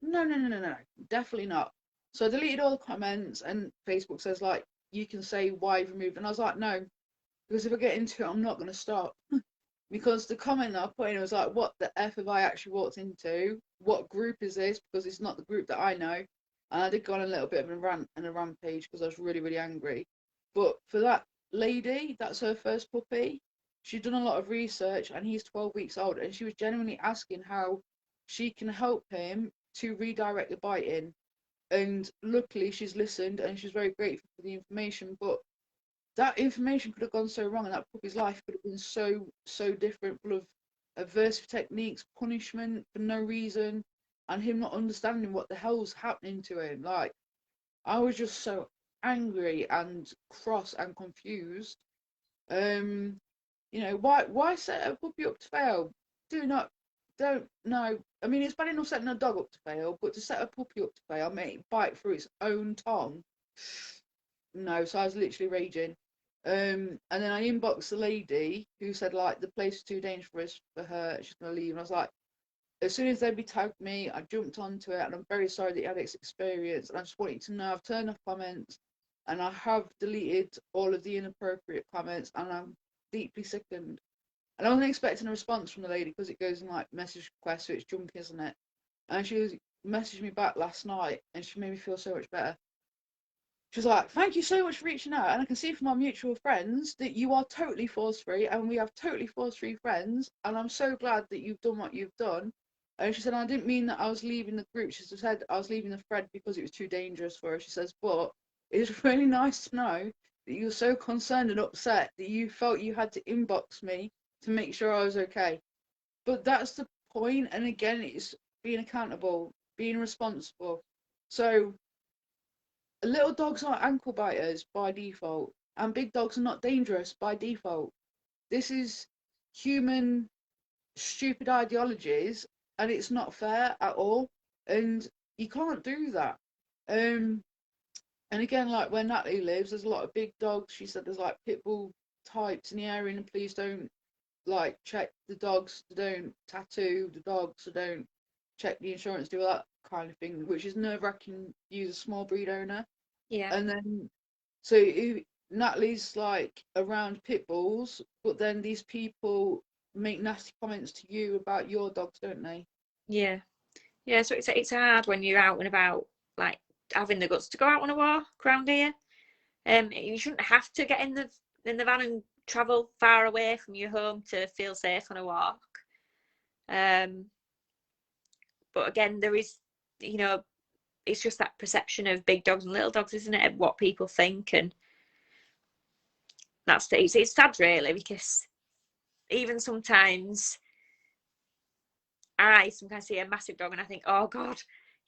no, no, no, no, no, definitely not. So I deleted all the comments, and Facebook says, like, you can say why you've removed. And I was like, no, because if I get into it, I'm not going to stop. Because the comment that I put in was like, what the F have I actually walked into? What group is this? Because it's not the group that I know. And I did go on a little bit of a rant and a rampage because I was really, really angry. But for that lady, that's her first puppy. She'd done a lot of research, and he's 12 weeks old. And she was genuinely asking how she can help him to redirect the biting. And luckily, she's listened, and she's very grateful for the information. But that information could have gone so wrong, and that puppy's life could have been so different, full of aversive techniques, punishment for no reason, and him not understanding what the hell's happening to him. Like, I was just so angry and cross and confused. You know, why set a puppy up to fail? Do not, don't no. I mean, it's bad enough setting a dog up to fail, but to set a puppy up to fail, make it bite through its own tongue. No, so I was literally raging. And then I inboxed the lady who said like the place is too dangerous for her, she's gonna leave. And I was like, as soon as they tagged me, I jumped onto it, and I'm very sorry that you had this experience. And I just want you to know I've turned off comments, and I have deleted all of the inappropriate comments, and I'm deeply sickened. And I wasn't expecting a response from the lady because it goes in like message requests, so it's junk, isn't it? And she messaged me back last night, and she made me feel so much better. She was like, "Thank you so much for reaching out, and I can see from our mutual friends that you are totally force free, and we have totally force free friends, and I'm so glad that you've done what you've done." And she said, "I didn't mean that I was leaving the group." She said, "I was leaving the thread because it was too dangerous for her." She says, "But it's really nice to know that you were so concerned and upset that you felt you had to inbox me to make sure I was okay." But that's the point, and again, it's being accountable, being responsible. So little dogs are ankle biters by default, and big dogs are not dangerous by default. This is human stupid ideologies, and it's not fair at all. And you can't do that. Um, and again, like where Natalie lives, there's a lot of big dogs. She said there's like pit bull types in the area, and the police don't like check the dogs, they don't tattoo the dogs, they don't check the insurance, do all that kind of thing, which is nerve wracking. Use a small breed owner. Yeah. And then, so Natalie's like around pit bulls, but then these people make nasty comments to you about your dogs, don't they? Yeah. Yeah. So it's hard when you're out and about, like having the guts to go out on a walk around here. You shouldn't have to get in the van and travel far away from your home to feel safe on a walk. Um, but again, there is, you know, it's just that perception of big dogs and little dogs, isn't it? Of what people think, and it's sad really, because even sometimes I sometimes see a massive dog and I think, oh God,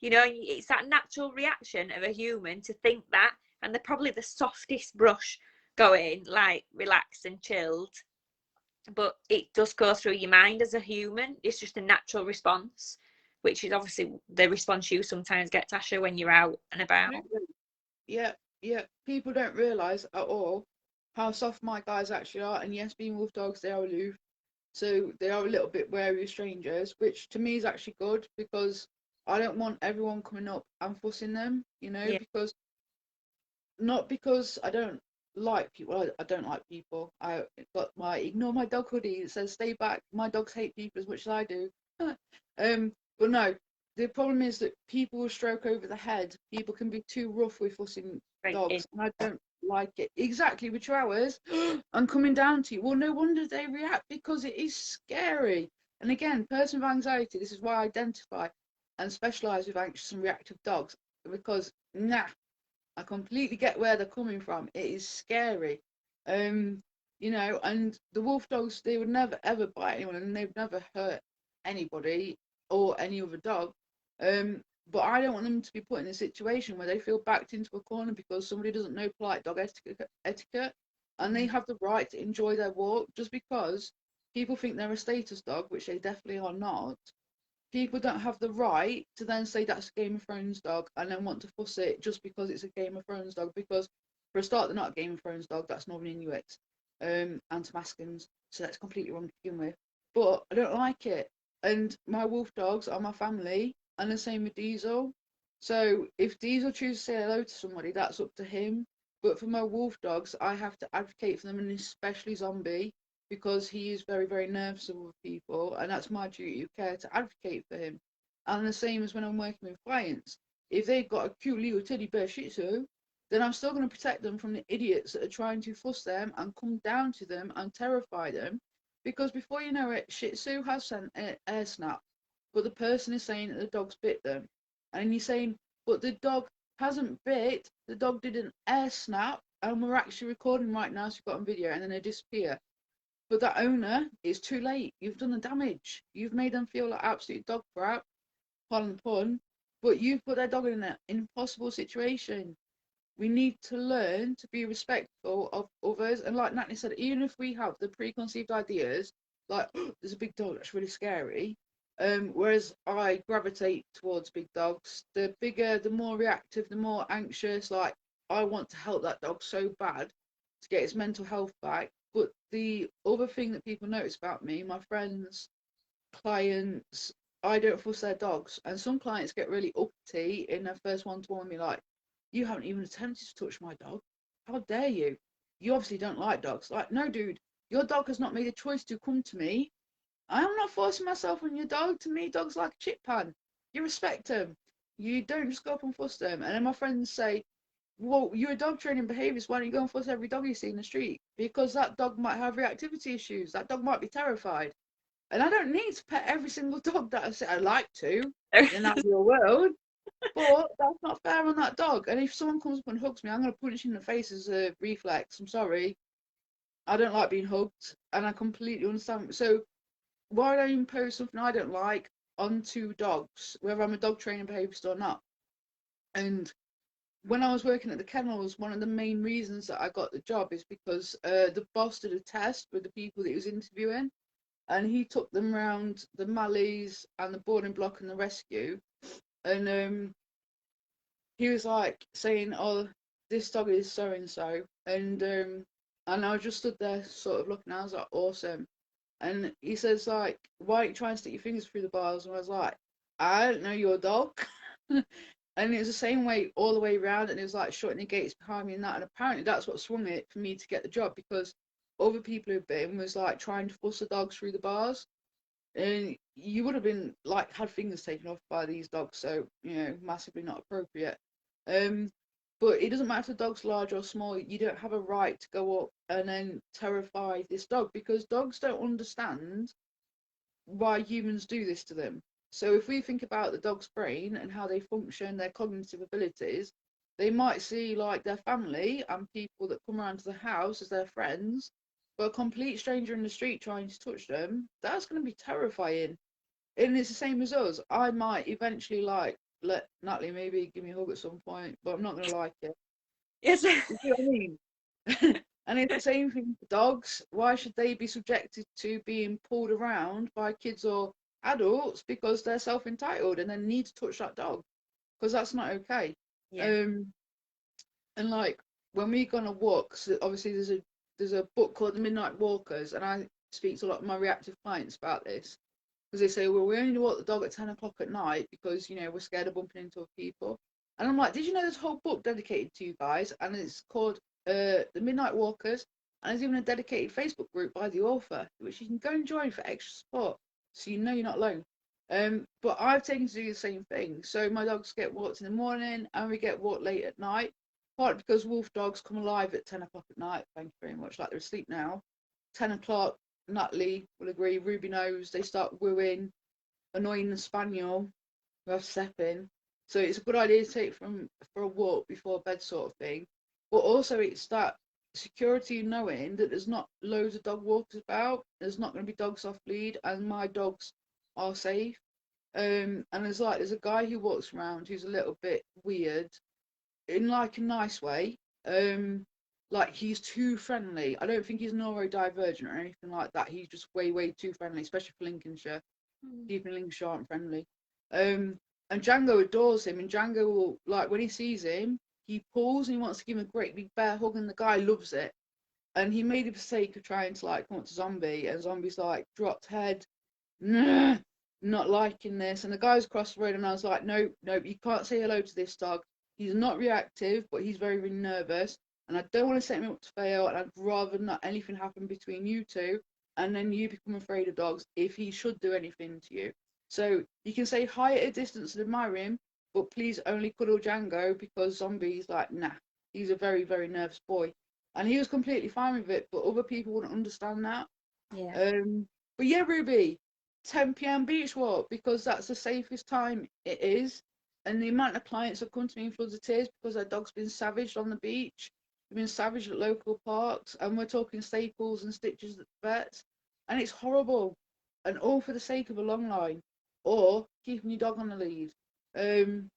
you know, it's that natural reaction of a human to think that, and they're probably the softest brush going, like relaxed and chilled, but it does go through your mind as a human. It's just a natural response, which is obviously the response you sometimes get, Tasha, when you're out and about. Yeah, yeah. People don't realise at all how soft my guys actually are. And yes, being wolf dogs, they are aloof. So they are a little bit wary of strangers, which to me is actually good because I don't want everyone coming up and fussing them, you know, Yeah. because not because I don't like people. I don't like people. I got my ignore my dog hoodie. It says stay back. My dogs hate people as much as I do. But no, the problem is that people will stroke over the head. People can be too rough with fussing Right. dogs, and I don't like it. Exactly with chihuahuas and coming down to you. Well, no wonder they react because it is scary. And again, person with anxiety. This is why I identify and specialize with anxious and reactive dogs because nah, I completely get where they're coming from. It is scary. Um, you know, and the wolf dogs, they would never ever bite anyone and they've never hurt anybody or any other dog. But I don't want them to be put in a situation where they feel backed into a corner because somebody doesn't know polite dog etiquette and they have the right to enjoy their walk just because people think they're a status dog, which they definitely are not. People don't have the right to then say that's a Game of Thrones dog and then want to fuss it just because it's a Game of Thrones dog. Because for a start, they're not a Game of Thrones dog. That's Northern Inuit, and Tamaskins. So that's completely wrong to begin with. But I don't like it. And my wolf dogs are my family, and the same with Diesel. So if Diesel chooses to say hello to somebody, that's up to him. But for my wolf dogs, I have to advocate for them, and especially Zombie because he is very, very nervous of people, and that's my duty of care to advocate for him. And the same as when I'm working with clients. If they've got a cute little teddy bear Shih Tzu, then I'm still going to protect them from the idiots that are trying to fuss them and come down to them and terrify them. Because before you know it, Shih Tzu has sent an air snap, but the person is saying that the dog's bit them. And you're saying, but the dog hasn't bit, the dog did an air snap, and we're actually recording right now, so we've got on video, and then they disappear. But that owner, it's too late. You've done the damage. You've made them feel like absolute dog crap, pardon the pun. But you've put their dog in an impossible situation. we need to learn to be respectful of others. And like Natalie said, even if we have the preconceived ideas, like there's a big dog that's really scary, whereas I gravitate towards big dogs. The bigger, the more reactive, the more anxious. Like I want to help that dog so bad to get its mental health back. But the other thing that people notice about me, my friends, clients, I don't fuss their dogs. And some clients get really uppity in their first one-to-one with me, like, you haven't even attempted to touch my dog. How dare you? You obviously don't like dogs. Like, no, dude, your dog has not made a choice to come to me. I'm not forcing myself on your dog. To me, dogs like a chip pan. You respect them. You don't just go up and fuss them. And then my friends say, well, you're a dog training behaviourist. Why don't you go and fuss every dog you see in the street? Because that dog might have reactivity issues. That dog might be terrified. And I don't need to pet every single dog that I say I like to in that real world. But that's not fair on that dog. And if someone comes up and hugs me, I'm going to punch in the face as a reflex. I'm sorry. I don't like being hugged. And I completely understand. So why would I impose something I don't like onto dogs, whether I'm a dog training behaviourist or not? And when I was working at the kennels, one of the main reasons that I got the job is because the boss did a test with the people that he was interviewing, and he took them around the Mallees and the boarding block and the rescue, and he was like saying, "Oh, this dog is so and so," and I just stood there sort of looking. I was like, "Awesome." And he says like, "Why don't you try and stick your fingers through the bars?" And I was like, "I don't know your dog." And it was the same way all the way around, and it was like shutting the gates behind me and that. And apparently that's what swung it for me to get the job, because other people who've been was like trying to force the dogs through the bars, and you would have been like had fingers taken off by these dogs, so massively not appropriate. Um, but it doesn't matter if the dog's large or small. You don't have a right to go up and then terrify this dog, because dogs don't understand why humans do this to them. So if we think about the dog's brain and how they function, their cognitive abilities, they might see like their family and people that come around to the house as their friends, but a complete stranger in the street trying to touch them, that's going to be terrifying. And it's the same as us. I might eventually like let Natalie maybe give me a hug at some point, but I'm not going to like it. Yes. You see what I mean? And it's the same thing for dogs. Why should they be subjected to being pulled around by kids or adults because they're self-entitled and then need to touch that dog? Because that's not okay. Yeah. And like when we go on a walk, so obviously there's a book called The Midnight Walkers, and I speak to a lot of my reactive clients about this, because they say, well, we only walk the dog at 10 o'clock at night because we're scared of bumping into other people. And I'm like, did you know there's a whole book dedicated to you guys, and it's called The Midnight Walkers, and there's even a dedicated Facebook group by the author, which you can go and join for extra support, so you know you're not alone. But I've taken to do the same thing. So my dogs get walked in the morning, and we get walked late at night, partly because wolf dogs come alive at 10 o'clock at night. Thank you very much. Like they're asleep now. 10 o'clock, Natalie will agree, Ruby knows, they start wooing, annoying the spaniel who have stepping. So it's a good idea to take them for a walk before bed, sort of thing. But also it's that security knowing that there's not loads of dog walkers about, there's not going to be dogs off lead, and my dogs are safe. And there's a guy who walks around who's a little bit weird, in like a nice way. Like he's too friendly. I don't think he's neurodivergent or anything like that. He's just way too friendly, especially for Lincolnshire. People in Lincolnshire aren't friendly. And Django adores him, and Django will, like, when he sees him, he pulls and he wants to give him a great big bear hug, and the guy loves it. And he made a mistake of trying to like come up to Zombie, and Zombie's like dropped head, nah, not liking this. And the guy's across the road, and I was like, no, you can't say hello to this dog. He's not reactive, but he's very nervous, and I don't want to set him up to fail, and I'd rather not anything happen between you two, and then you become afraid of dogs if he should do anything to you. So you can say hi at a distance and admire him, but please only cuddle Django, because Zombie's like, nah, he's a very nervous boy. And he was completely fine with it, but other people wouldn't understand that. Yeah. But yeah, Ruby, 10 p.m. beach walk, because that's the safest time it is. And the amount of clients have come to me in floods of tears because their dog's been savaged on the beach, they've been savaged at local parks, and we're talking staples and stitches at the vets, and it's horrible, and all for the sake of a long line or keeping your dog on the lead. And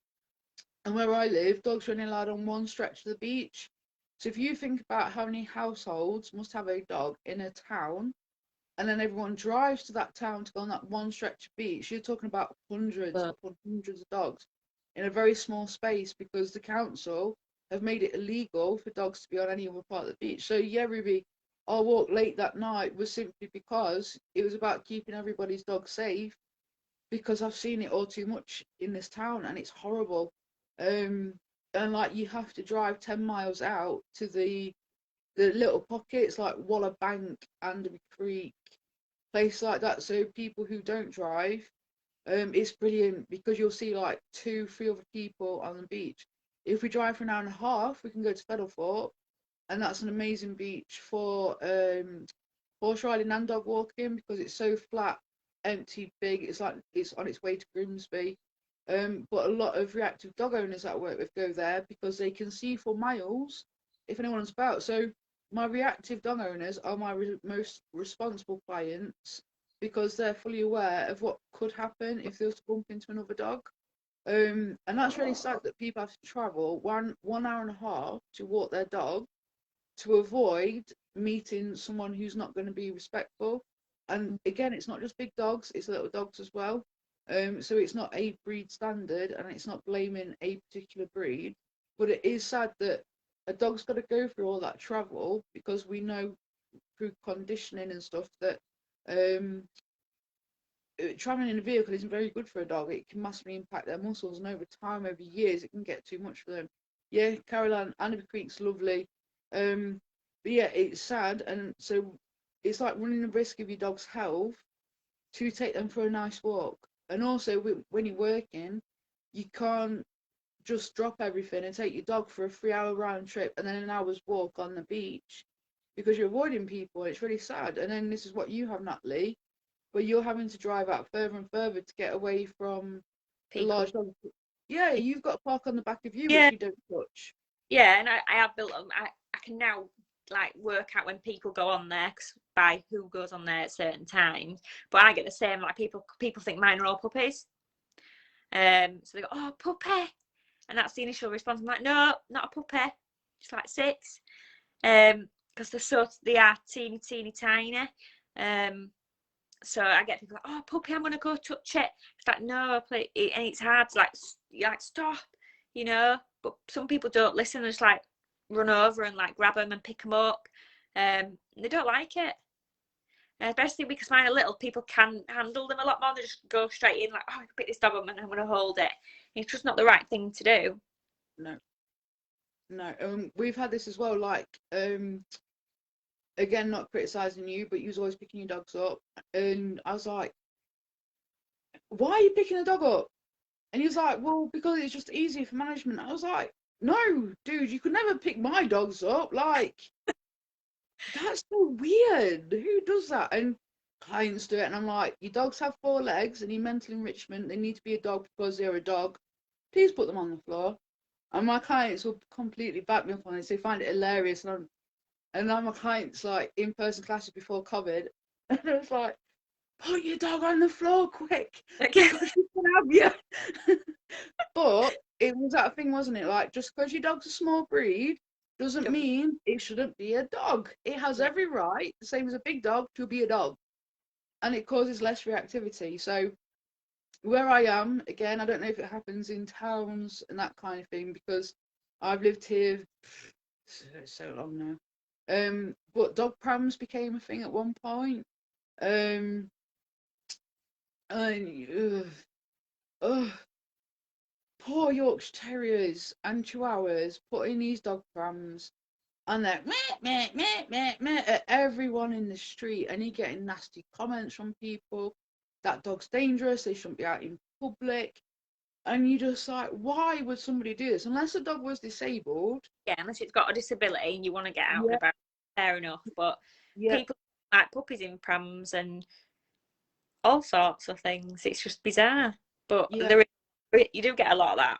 And where I live, dogs are only allowed on one stretch of the beach. So if you think about how many households must have a dog in a town, and then everyone drives to that town to go on that one stretch of beach, you're talking about hundreds upon hundreds of dogs in a very small space, because the council have made it illegal for dogs to be on any other part of the beach. So yeah, Ruby, our walk late that night was simply because it was about keeping everybody's dog safe, because I've seen it all too much in this town and it's horrible. Um, and like you have to drive 10 miles out to the little pockets like Waller Bank, Anderby Creek, place like that. So people who don't drive, it's brilliant because you'll see like 2, 3 other people on the beach. If we drive for an hour and a half, we can go to Featherthorpe, and that's an amazing beach for horse riding and dog walking because it's so flat, empty, big. It's like it's on its way to Grimsby. But a lot of reactive dog owners that I work with go there because they can see for miles if anyone's about. So my reactive dog owners are my most responsible clients because they're fully aware of what could happen if they were to bump into another dog. And that's really sad that people have to travel one hour and a half to walk their dog to avoid meeting someone who's not going to be respectful. And again, it's not just big dogs, it's little dogs as well. So it's not a breed standard and it's not blaming a particular breed, but it is sad that a dog's got to go through all that travel because we know through conditioning and stuff that traveling in a vehicle isn't very good for a dog. It can massively impact their muscles, and over time, over years, it can get too much for them. Yeah, Caroline, Anderby Creek's lovely. But yeah, it's sad, and so it's like running the risk of your dog's health to take them for a nice walk. And also, when you're working, you can't just drop everything and take your dog for a 3-hour round trip and then an hour's walk on the beach because you're avoiding people. It's really sad. And then this is what you have, Natalie, where you're having to drive out further and further to get away from the People. large dogs. Yeah, you've got a park on the back of you, Yeah, which you don't touch. yeah, and I have built them. I can now like work out when people go on there by who goes on there at certain times. But I get the same. Like people think mine are all puppies. So they go, "Oh, puppy," and that's the initial response. I'm like, "No, not a puppy. Just like 6." Because they are teeny tiny. So I get people like, "Oh, puppy, I'm gonna go touch it." It's like, no, and it's hard to like stop, you know. But some people don't listen. They just like run over and like grab them and pick them up. They don't like it, especially because mine are little. People can handle them a lot more. They just go straight in like, "Oh, I can pick this dog up and I'm gonna hold it." And it's just not the right thing to do. No, no. We've had this as well. Like, again, not criticizing you, but you was always picking your dogs up, and I was like, "Why are you picking the dog up?" And he was like, "Well, because it's just easier for management." I was like, "No, dude, you could never pick my dogs up. Like, that's so weird. Who does that?" And clients do it, and I'm like, "Your dogs have 4 legs, and in mental enrichment, they need to be a dog because they're a dog. Please put them on the floor." And my clients will completely back me up on this. They find it hilarious, and now my clients like in-person classes before COVID, and I was like, "Put your dog on the floor quick because she can have you." But it was that thing, wasn't it? Like, just because your dog's a small breed doesn't mean it shouldn't be a dog. It has every right, the same as a big dog, to be a dog. And it causes less reactivity. So where I am, again, I don't know if it happens in towns and that kind of thing because I've lived here so long now. But dog prams became a thing at one point. Um, and poor Yorkshire Terriers and Chihuahuas put in these dog prams, and they're meh, meh, meh, meh, meh, at everyone in the street, and you're getting nasty comments from people. That dog's dangerous. They shouldn't be out in public. And you're just like, why would somebody do this? Unless the dog was disabled. Yeah, unless it's got a disability and you want to get out and Yeah, about, fair enough. But yeah, people like puppies in prams and all sorts of things. It's just bizarre. But yeah, you do get a lot of that.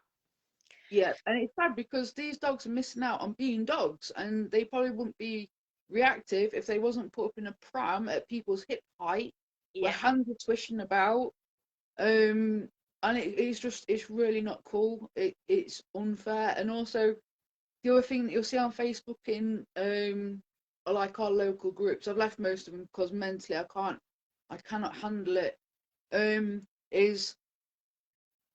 yeah. And it's sad because these dogs are missing out on being dogs, and they probably wouldn't be reactive if they wasn't put up in a pram at people's hip height, where Yeah. hands are swishing about. and it's really not cool. It's unfair. And also the other thing that you'll see on Facebook in like our local groups, I've left most of them because mentally I cannot handle it. Is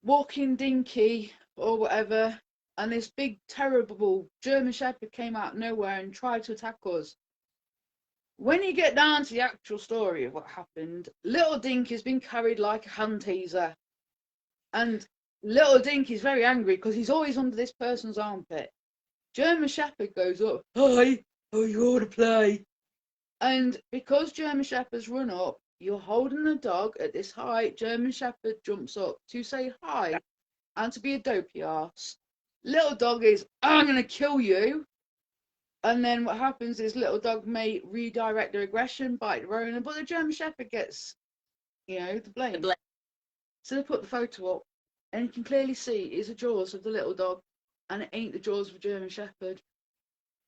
walking dinky or whatever, and this big terrible German Shepherd came out of nowhere and tried to attack us. When you get down to the actual story of what happened, little Dinky's been carried like a hand teaser, and little Dinky's very angry because he's always under this person's armpit. German Shepherd goes up, hi, oh, you ought to play. And because German Shepherds run up, you're holding the dog at this height. German Shepherd jumps up to say hi and to be a dopey arse. Little dog is, I'm going to kill you. And then what happens is little dog may redirect their aggression, bite their owner, but the German Shepherd gets, the blame. So they put the photo up, and you can clearly see it's the jaws of the little dog, and it ain't the jaws of a German Shepherd.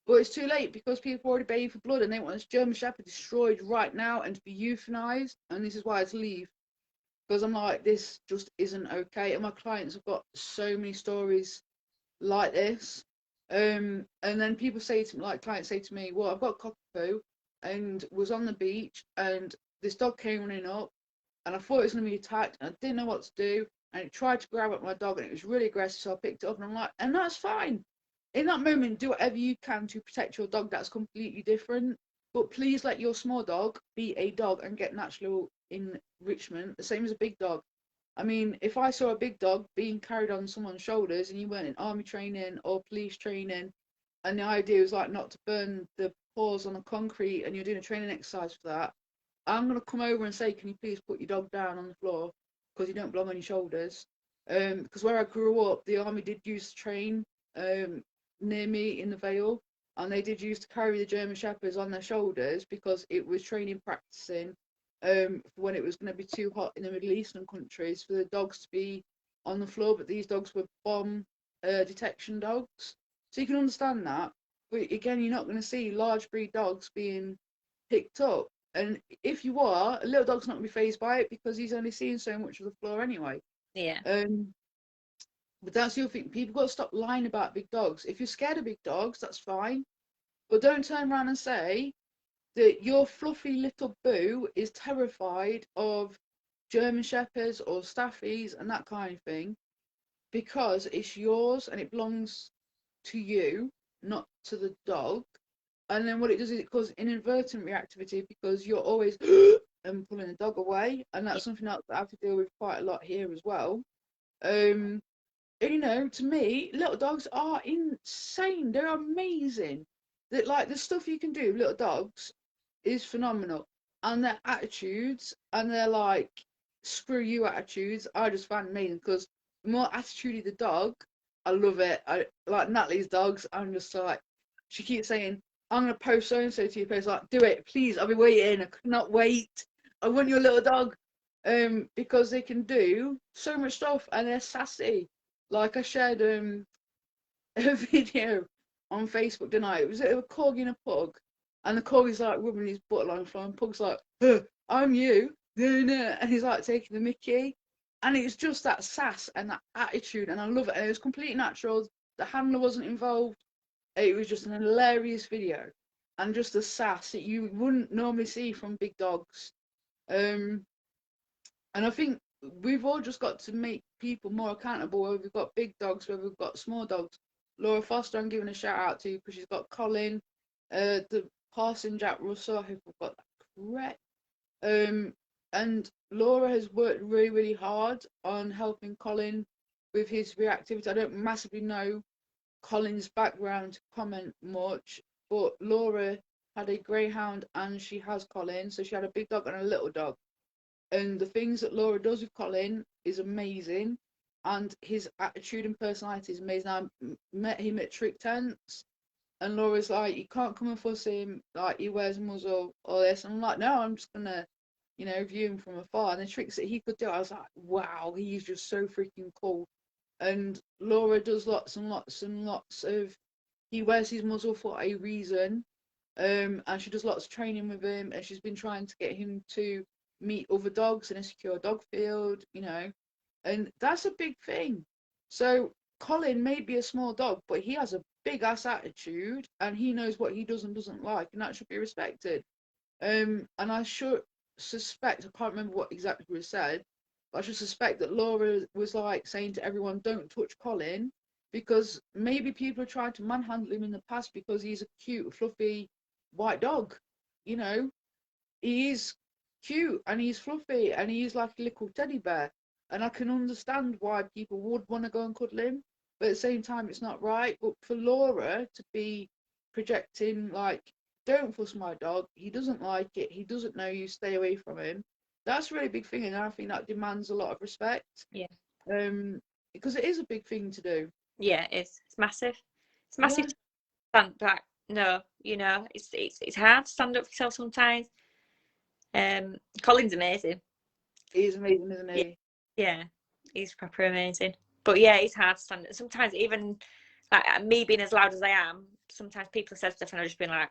But it's too late because people are already baying for blood, and they want this German Shepherd destroyed right now and to be euthanized. And this is why I had to leave, because I'm like, this just isn't okay. And my clients have got so many stories like this. And then people say to me, like clients say to me, well, I've got cockapoo and was on the beach, and this dog came running up, and I thought it was going to be attacked, and I didn't know what to do, and it tried to grab at my dog, and it was really aggressive, so I picked it up, and I'm like, and that's fine. In that moment, do whatever you can to protect your dog. That's completely different. But please let your small dog be a dog and get natural enrichment, the same as a big dog. I mean, if I saw a big dog being carried on someone's shoulders and you weren't in army training or police training, and the idea was like not to burn the paws on the concrete, and you're doing a training exercise for that, I'm going to come over and say, can you please put your dog down on the floor because you don't belong on your shoulders. Because where I grew up, the army did use to train near me in the Vale, and they did use to carry the German Shepherds on their shoulders because it was training practicing for when it was going to be too hot in the Middle Eastern countries for the dogs to be on the floor, but these dogs were bomb detection dogs. So you can understand that. But again, you're not going to see large breed dogs being picked up. And if you are, a little dog's not going to be fazed by it because he's only seeing so much of the floor anyway. Yeah. But that's the other thing. People got to stop lying about big dogs. If you're scared of big dogs, that's fine. But don't turn around and say that your fluffy little boo is terrified of German Shepherds or Staffies and that kind of thing because it's yours and it belongs to you, not to the dog. And then what it does is it causes inadvertent reactivity because you're always and pulling the dog away, and that's something else that I have to deal with quite a lot here as well. And, to me, little dogs are insane. They're amazing. That like the stuff you can do with little dogs is phenomenal, and their attitudes and their like screw you attitudes I just find amazing because the more attitudey the dog, I love it. I like Natalie's dogs. I'm just like, she keeps saying, I'm gonna post so and so to your post. Like, do it, please. I'll be waiting. I could not wait. I want your little dog. Because they can do so much stuff and they're sassy. Like I shared a video on Facebook tonight. It was a corgi and a pug, and the corgi's like rubbing his butt along the floor, and pug's like, I'm you, and he's like taking the mickey, and it's just that sass and that attitude, and I love it. And it was completely natural. The handler wasn't involved. It was just an hilarious video, and just the sass that you wouldn't normally see from big dogs. And I think we've all just got to make people more accountable, whether we've got big dogs, whether we've got small dogs. Laura Foster, I'm giving a shout out to because she's got Colin, the passing Jack Russell, I hope I've got that correct. And Laura has worked really, really hard on helping Colin with his reactivity. I don't massively know Colin's background to comment much, but Laura had a greyhound and she has Colin, so she had a big dog and a little dog. And the things that Laura does with Colin is amazing, and his attitude and personality is amazing. I met him at trick tents, and Laura's like, you can't come and fuss him, like he wears a muzzle or this. And I'm like, no, I'm just gonna, view him from afar. And the tricks that he could do, I was like, wow, he's just so freaking cool. And Laura does lots and lots and lots of, he wears his muzzle for a reason, and she does lots of training with him, and she's been trying to get him to meet other dogs in a secure dog field, And that's a big thing. So Colin may be a small dog, but he has a big ass attitude and he knows what he does and doesn't like, and that should be respected. And I should suspect, I can't remember what exactly was said, but I should suspect that Laura was like saying to everyone, don't touch Colin, because maybe people have tried to manhandle him in the past because he's a cute, fluffy white dog. You know, he is cute and he's fluffy and he's like a little teddy bear. And I can understand why people would want to go and cuddle him, but at the same time, it's not right. But for Laura to be projecting like, don't fuss my dog, he doesn't like it, he doesn't know you, stay away from him, that's a really big thing. And I think that demands a lot of respect. Yeah. Because it is a big thing to do. Yeah, it's massive. It's massive to stand back. No, you know, it's hard to stand up for yourself sometimes. Colin's amazing. He's amazing, isn't he? Yeah, he's proper amazing. But yeah, it's hard to stand. Sometimes even like me being as loud as I am, sometimes people say stuff and I've just been like,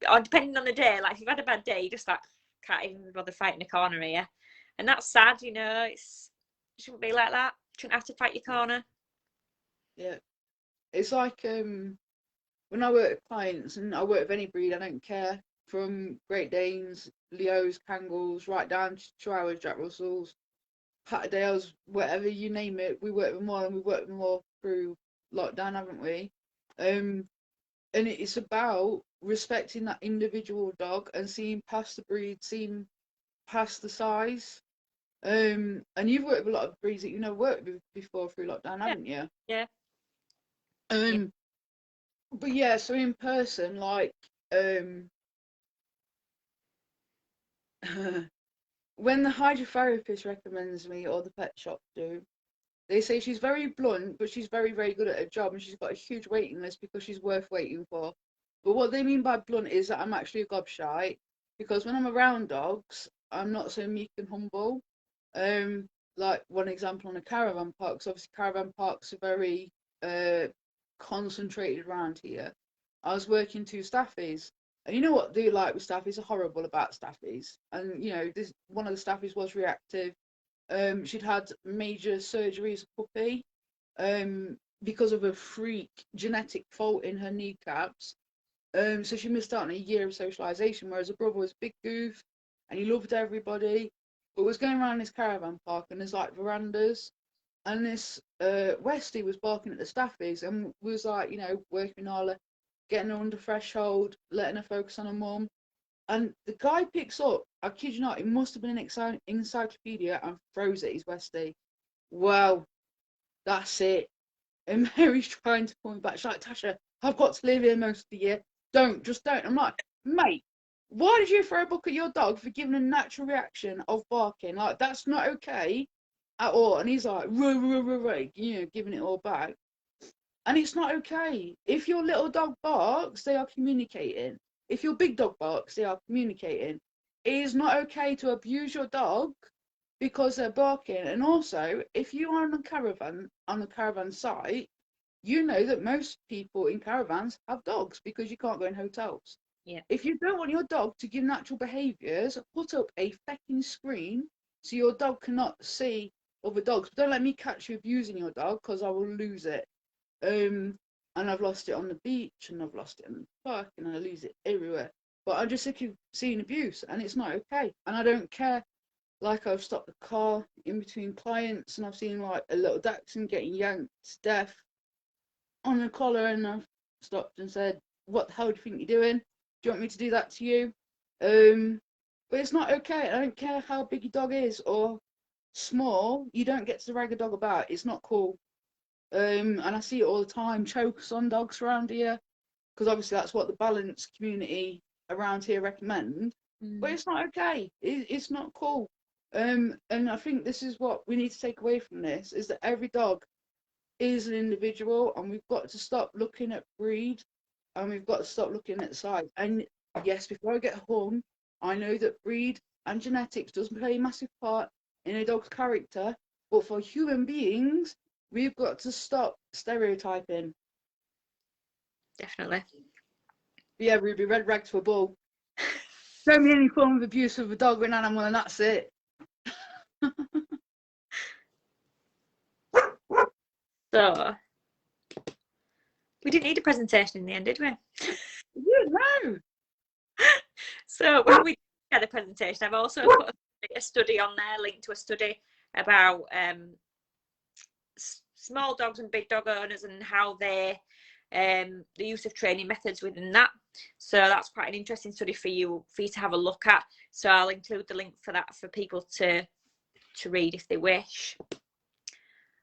or depending on the day, like if you've had a bad day, you just like can't even bother fighting a corner here. And that's sad, you know, it shouldn't be like that. You shouldn't have to fight your corner. Yeah. It's like when I work with clients, and I work with any breed, I don't care, from Great Danes, Leos, Kangals, right down to Chihuahuas, Jack Russells, Patterdales, whatever you name it, we work with them all, and we worked with them all through lockdown, haven't we? And it's about respecting that individual dog and seeing past the breed, seeing past the size. And you've worked with a lot of breeds that you've never worked with before through lockdown, haven't you? Yeah. But yeah, so in person, like, when the hydrotherapist recommends me or the pet shop do, they say she's very blunt, but she's very, very good at her job, and she's got a huge waiting list because she's worth waiting for. But what they mean by blunt is that I'm actually a gobshite, because when I'm around dogs, I'm not so meek and humble. Like one example on a caravan park, because obviously caravan parks are very concentrated around here. I was working 2 staffies, and you know what they like with staffies are horrible about staffies. And you know, this one of the staffies was reactive. She'd had major surgery as a puppy, because of a freak genetic fault in her kneecaps. So she missed out on a year of socialisation, whereas her brother was a big goof and he loved everybody. But was going around this caravan park and there's like verandas, and this Westie was barking at the staffies and was like, you know, working all her, getting her under threshold, letting her focus on her mum. And the guy picks up, I kid you not, it must have been an encyclopedia, and throws at his Westie. Well, that's it. And Mary's trying to pull me back. She's like, Tasha, I've got to live here most of the year. Just don't. I'm like, mate, why did you throw a book at your dog for giving a natural reaction of barking? Like, that's not okay at all. And he's like, you know, giving it all back. And it's not okay. If your little dog barks, they are communicating. If your big dog barks, they are communicating. It is not okay to abuse your dog because they're barking. And also, if you are on a caravan site, you know that most people in caravans have dogs because you can't go in hotels. Yeah. If you don't want your dog to give natural behaviours, put up a fucking screen so your dog cannot see other dogs. But don't let me catch you abusing your dog, because I will lose it. And I've lost it on the beach, and I've lost it in the park, and I lose it everywhere. But I'm just sick of seeing abuse, and it's not okay. And I don't care. Like, I've stopped the car in between clients, and I've seen like a little Dachshund getting yanked to death on the collar, and I've stopped and said, "What the hell do you think you're doing? Do you want me to do that to you?" But it's not okay. I don't care how big your dog is or small. You don't get to drag a dog about. It's not cool. And I see it all the time. Chokes on dogs around here, because obviously that's what the balanced community around here recommend. But it's not okay. It's not cool. And I think this is what we need to take away from this, is that every dog is an individual, and we've got to stop looking at breed, and we've got to stop looking at size. And yes, before I get hung, I know that breed and genetics does play a massive part in a dog's character, but for human beings, we've got to stop stereotyping. Definitely. Yeah, Ruby, red rag to a bull. Show me any form of abuse of a dog or an animal, and that's it. So we didn't need a presentation in the end, did we? No. So when we had the presentation, I've also put a study on there, linked to a study about small dogs and big dog owners and how they the use of training methods within that. So that's quite an interesting study for you to have a look at. So I'll include the link for that for people to read if they wish.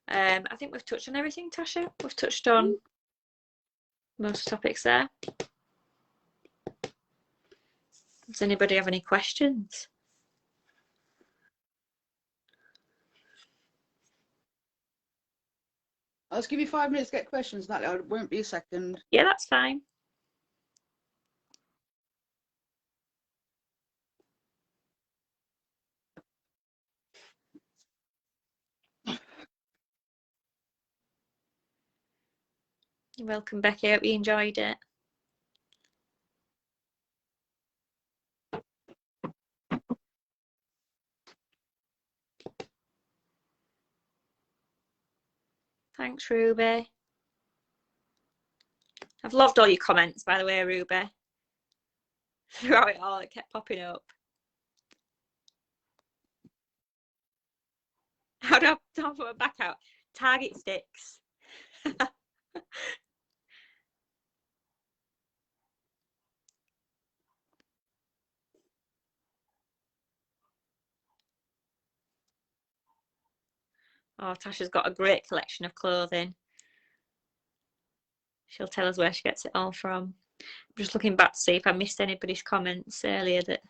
I think we've touched on everything, Tasha. We've touched on most topics there. Does anybody have any questions? I'll just give you 5 minutes to get questions, Natalie. I won't be a second. Yeah, that's fine. You're welcome, Becky. I hope you enjoyed it. Thanks, Ruby. I've loved all your comments, by the way, Ruby. Throughout it all, it kept popping up. How do I put it back out? Target sticks. Oh, Tasha's got a great collection of clothing. She'll tell us where she gets it all from. I'm just looking back to see if I missed anybody's comments earlier that.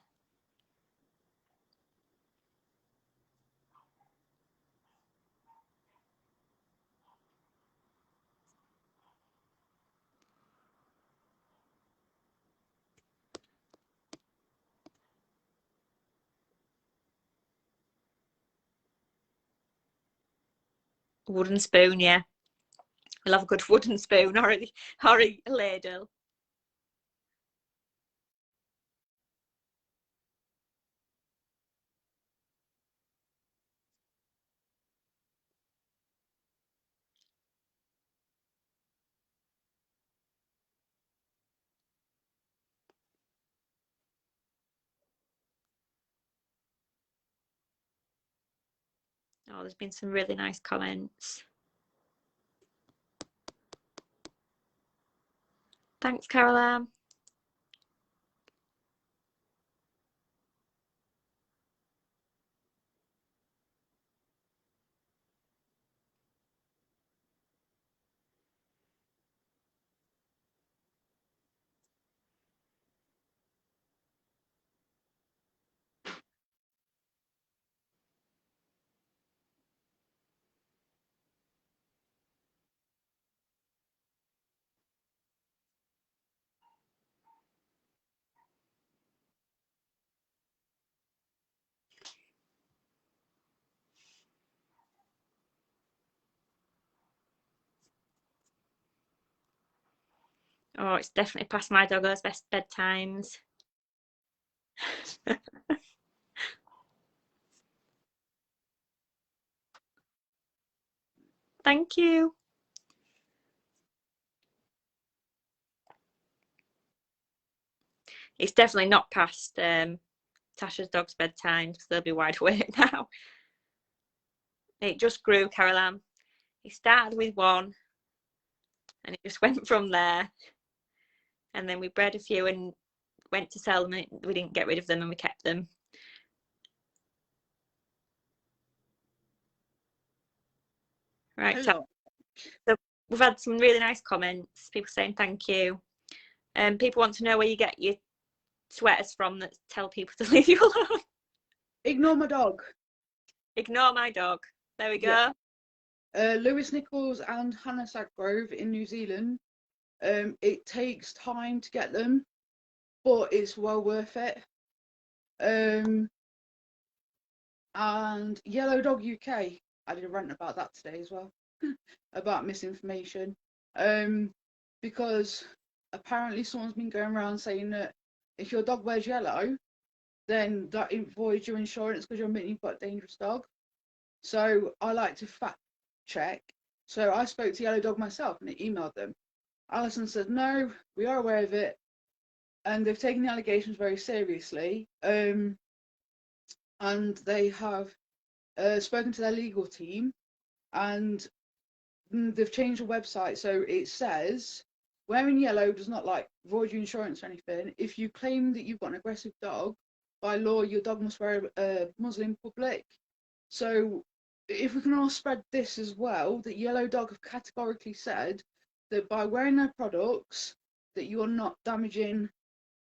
Wooden spoon, yeah. I love a good wooden spoon or a ladle. Oh, there's been some really nice comments. Thanks, Caroline. Oh, it's definitely past my doggo's best bedtimes. Thank you. It's definitely not past Tasha's dog's bedtime because they'll be wide awake now. It just grew, Caroline. He started with one and it just went from there. And then we bred a few and went to sell them and we didn't get rid of them and we kept them. Right. So we've had some really nice comments, people saying thank you. People want to know where you get your sweaters from that tell people to leave you alone. Ignore my dog. Ignore my dog. There we go. Yeah. Lewis Nichols and Hannah Saggrove in New Zealand. It takes time to get them, but it's well worth it. And Yellow Dog UK. I did a rant about that today as well, about misinformation. Because apparently someone's been going around saying that if your dog wears yellow, then that voids your insurance because you're admitting you've got a dangerous dog. So I like to fact check So I spoke to Yellow Dog myself and I emailed them. Alison said, no, we are aware of it, and they've taken the allegations very seriously. And they have spoken to their legal team, and they've changed the website. So it says, wearing yellow does not like void your insurance or anything. If you claim that you've got an aggressive dog, by law, your dog must wear a muzzle in public. So if we can all spread this as well, that Yellow Dog have categorically said that by wearing their products, that you're not damaging,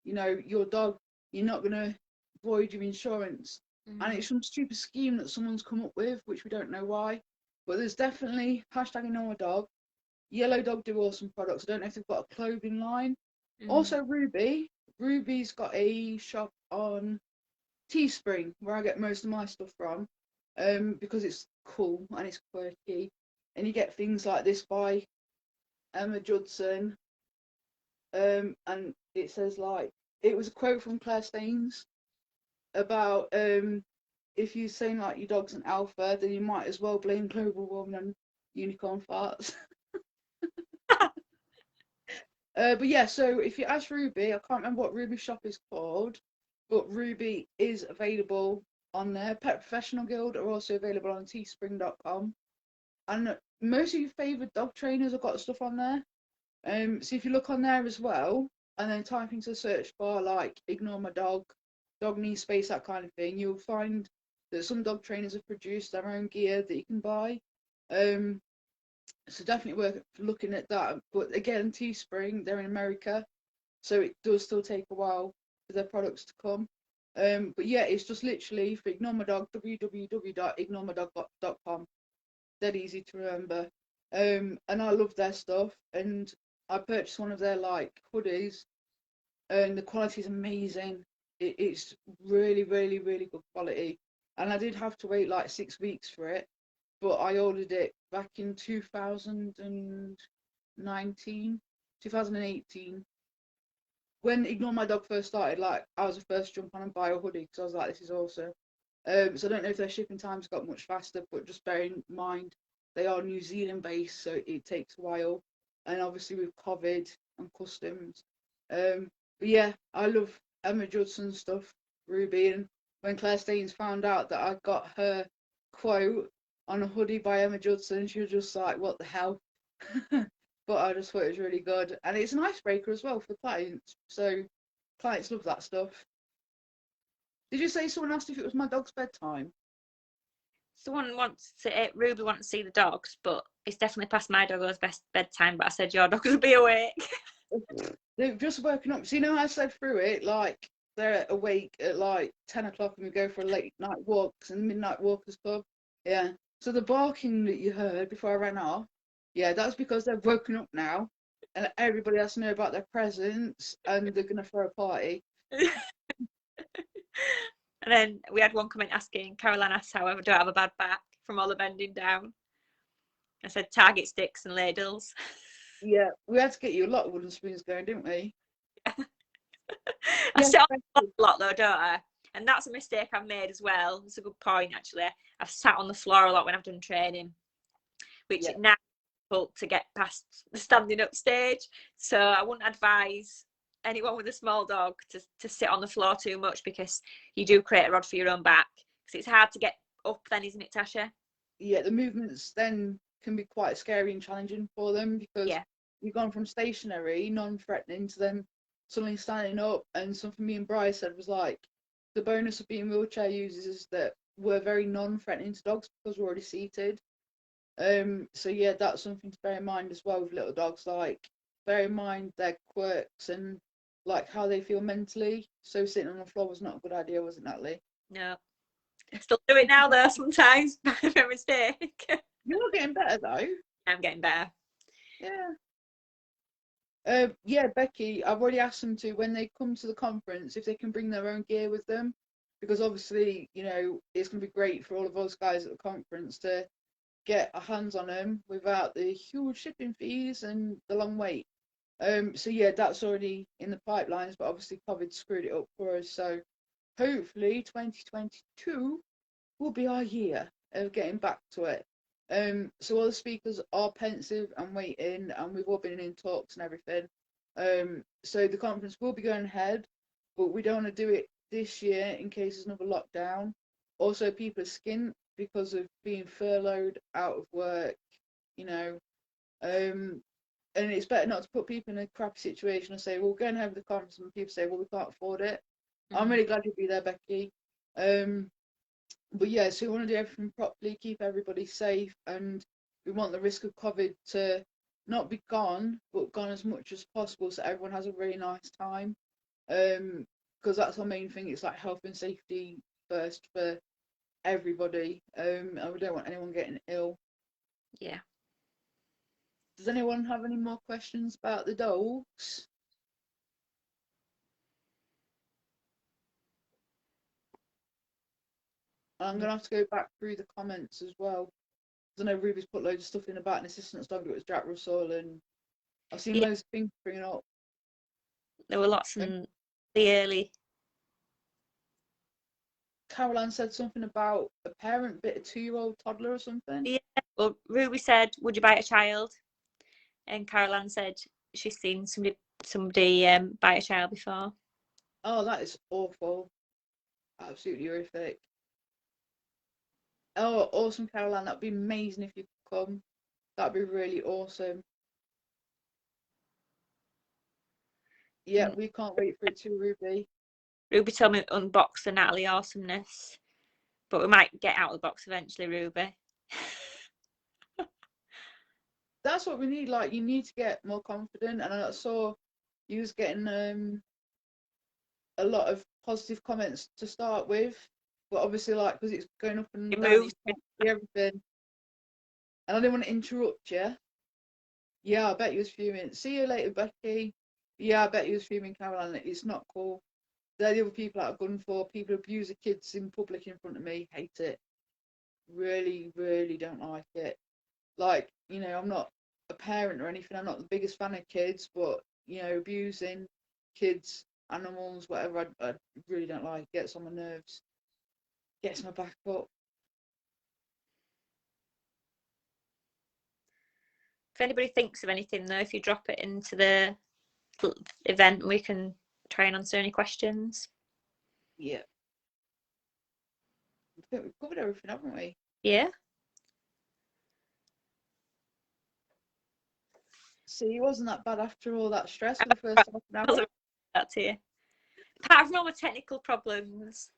your dog, you're not going to void your insurance. And it's some stupid scheme that someone's come up with, which we don't know why. But there's definitely hashtag Ignore Dog. Yellow Dog do awesome products. I don't know if they've got a clothing line. Also, Ruby. Ruby's got a shop on Teespring, where I get most of my stuff from, because it's cool and it's quirky. And you get things like this by Emma Judson. And it says, like, it was a quote from Claire Staines about if you're saying like your dog's an alpha, then you might as well blame global warming on unicorn farts. But yeah, so if you ask Ruby, I can't remember what Ruby's shop is called, but Ruby is available on there. Pet Professional Guild are also available on teespring.com. And most of your favourite dog trainers have got stuff on there. So if you look on there as well, and then type into the search bar like Ignore My Dog, Dog Knee Space, that kind of thing, you'll find that some dog trainers have produced their own gear that you can buy. So definitely worth looking at that. But again, Teespring, they're in America, so it does still take a while for their products to come. But yeah, it's just literally for Ignore My Dog, www.ignoremydog.com. Dead easy to remember. And I love their stuff, and I purchased one of their like hoodies, and the quality is amazing. It's really, really, really good quality. And I did have to wait like 6 weeks for it, but I ordered it back in 2019, 2018. When Ignore My Dog first started, like, I was the first to jump on and buy a hoodie because I was like, this is awesome. So I don't know if their shipping times got much faster, but just bear in mind they are New Zealand based, so it takes a while. And obviously with COVID and customs. But yeah, I love Emma Judson's stuff, Ruby. And when Claire Staines found out that I got her quote on a hoodie by Emma Judson, she was just like, what the hell? But I just thought it was really good. And it's an icebreaker as well for clients. So clients love that stuff. Did you say someone asked if it was my dog's bedtime? Someone wants to, Ruby wants to see the dogs, but it's definitely past my dog's best bedtime. But I said your dog will be awake. They've just woken up. So I said through it, like, they're awake at like 10 o'clock and we go for a late night walks in the Midnight Walkers Club. Yeah. So the barking that you heard before I ran off, yeah, that's because they've woken up now and everybody has to know about their presents and they're going to throw a party. And then we had one comment asking, Caroline asks how I don't have a bad back from all the bending down. I said target sticks and ladles. Yeah, we had to get you a lot of wooden spoons going, didn't we? I sit on the floor a lot though, don't I? And that's a mistake I've made as well. It's a good point actually. I've sat on the floor a lot when I've done training, which now is difficult to get past the standing up stage. So I wouldn't advise anyone with a small dog to sit on the floor too much, because you do create a rod for your own back. Because it's hard to get up then, isn't it, Tasha? Yeah, the movements then can be quite scary and challenging for them, because you've gone from stationary, non-threatening, to then suddenly standing up. And something me and Bryce said was like, the bonus of being wheelchair users is that we're very non-threatening to dogs because we're already seated. So yeah, that's something to bear in mind as well with little dogs. Like, bear in mind their quirks and like how they feel mentally. So sitting on the floor was not a good idea, was it, Natalie? No. I still do it now though sometimes by mistake. You're getting better though. I'm getting better. Yeah. Yeah, Becky, I've already asked them to, when they come to the conference, if they can bring their own gear with them, because obviously, it's going to be great for all of us guys at the conference to get our hands on them without the huge shipping fees and the long wait. So yeah, that's already in the pipelines, but obviously COVID screwed it up for us. So hopefully 2022 will be our year of getting back to it. So all the speakers are pensive and waiting, and we've all been in talks and everything. So the conference will be going ahead, but we don't want to do it this year in case there's another lockdown. Also, people are skint because of being furloughed, out of work, you know. Um, and it's better not to put people in a crappy situation and say, well, we're going ahead with the conference, and people say, well, we can't afford it. I'm really glad you'll be there, Becky. But yeah, so we want to do everything properly, keep everybody safe, and we want the risk of COVID to not be gone, but gone as much as possible, so everyone has a really nice time. Because that's our main thing. It's like health and safety first for everybody. And we don't want anyone getting ill. Yeah. Does anyone have any more questions about the dogs? I'm gonna have to go back through the comments as well. I know Ruby's put loads of stuff in about an assistant's dog. It was Jack Russell, and I've seen Yeah. loads of things bringing up. There were lots in the early. Caroline said something about a parent bit a 2-year-old toddler or something. Yeah. Well, Ruby said, "Would you bite a child?" And Caroline said she's seen somebody bite a child before. Oh, that is awful. Absolutely horrific. Oh, awesome, Caroline. That'd be amazing if you could come. That'd be really awesome. Yeah, we can't wait for it to, Ruby. Ruby told me to unbox the Natalie awesomeness, but we might get out of the box eventually, Ruby. That's what we need. Like, you need to get more confident. And I saw you was getting a lot of positive comments to start with, but obviously, like, because it's going up and It down, you moves. can't see everything. And I didn't want to interrupt you. Yeah, I bet you was fuming. See you later, Becky. Yeah, I bet you was fuming, Caroline. It's not cool. They're the other people that I've gone for. People abuse the kids in public in front of me. Hate it. Really, really don't like it. Like, I'm not a parent or anything. I'm not the biggest fan of kids, but, abusing kids, animals, whatever, I really don't like. It gets on my nerves. Gets my back up. If anybody thinks of anything, though, if you drop it into the event, we can try and answer any questions. Yeah. I think we've covered everything, haven't we? Yeah. See, it wasn't that bad after all that stress for the first half an hour. That's here. Apart from all the technical problems,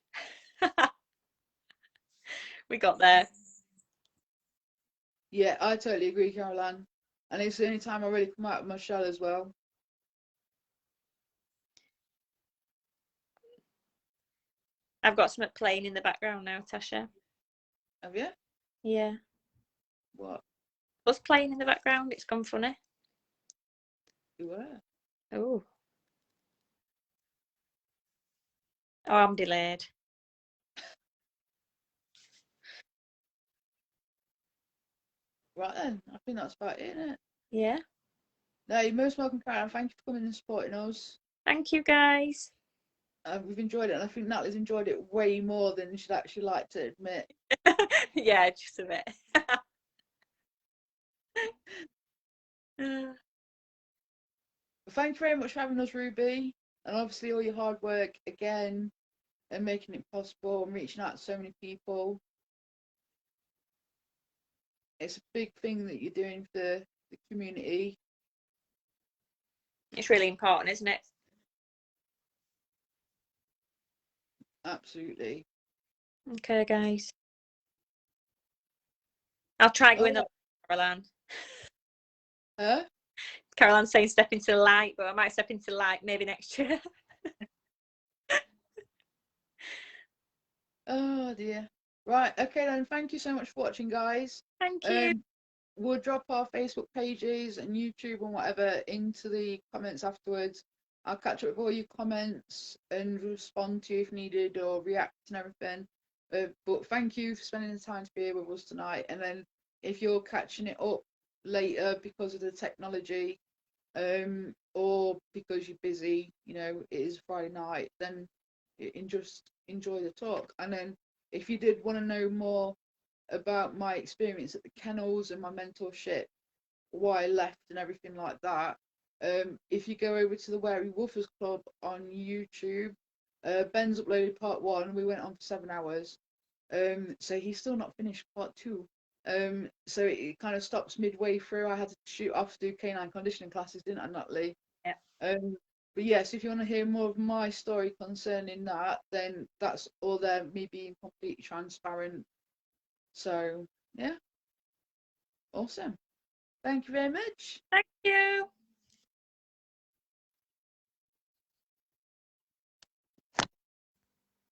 we got there. Yeah, I totally agree, Caroline. And it's the only time I really come out of my shell as well. I've got something playing in the background now, Tasha. Have you? Yeah. What? Us playing in the background, it's gone funny. You were? Oh. Oh, I'm delayed. Right then, I think that's about it, isn't it? Yeah. No, you're most welcome, Caroline. Thank you for coming and supporting us. Thank you, guys. We've enjoyed it, and I think Natalie's enjoyed it way more than she'd actually like to admit. Yeah, just a bit. Thank you very much for having us, Ruby, and obviously all your hard work again and making it possible and reaching out to so many people. It's a big thing that you're doing for the community. It's really important, isn't it? Absolutely. Okay, guys. I'll try going the Caroline. Huh? Caroline's saying step into the light, but I might step into the light maybe next year. Oh dear. Right, okay then. Thank you so much for watching, guys. Thank you. We'll drop our Facebook pages and YouTube and whatever into the comments afterwards. I'll catch up with all your comments and respond to you if needed or react and everything. But thank you for spending the time to be here with us tonight. And then if you're catching it up later because of the technology, or because you're busy, it is Friday night, then just enjoy the talk. And then if you did want to know more about my experience at the kennels and my mentorship, why I left and everything like that, if you go over to the Wary Woofers Club on YouTube, Ben's uploaded part 1. We went on for 7 hours. So he's still not finished part 2. So it kind of stops midway through. I had to shoot off to do canine conditioning classes, didn't I, Natalie? Yeah. But yes, if you want to hear more of my story concerning that, then that's all there, me being completely transparent. So yeah, awesome. Thank you very much. Thank you.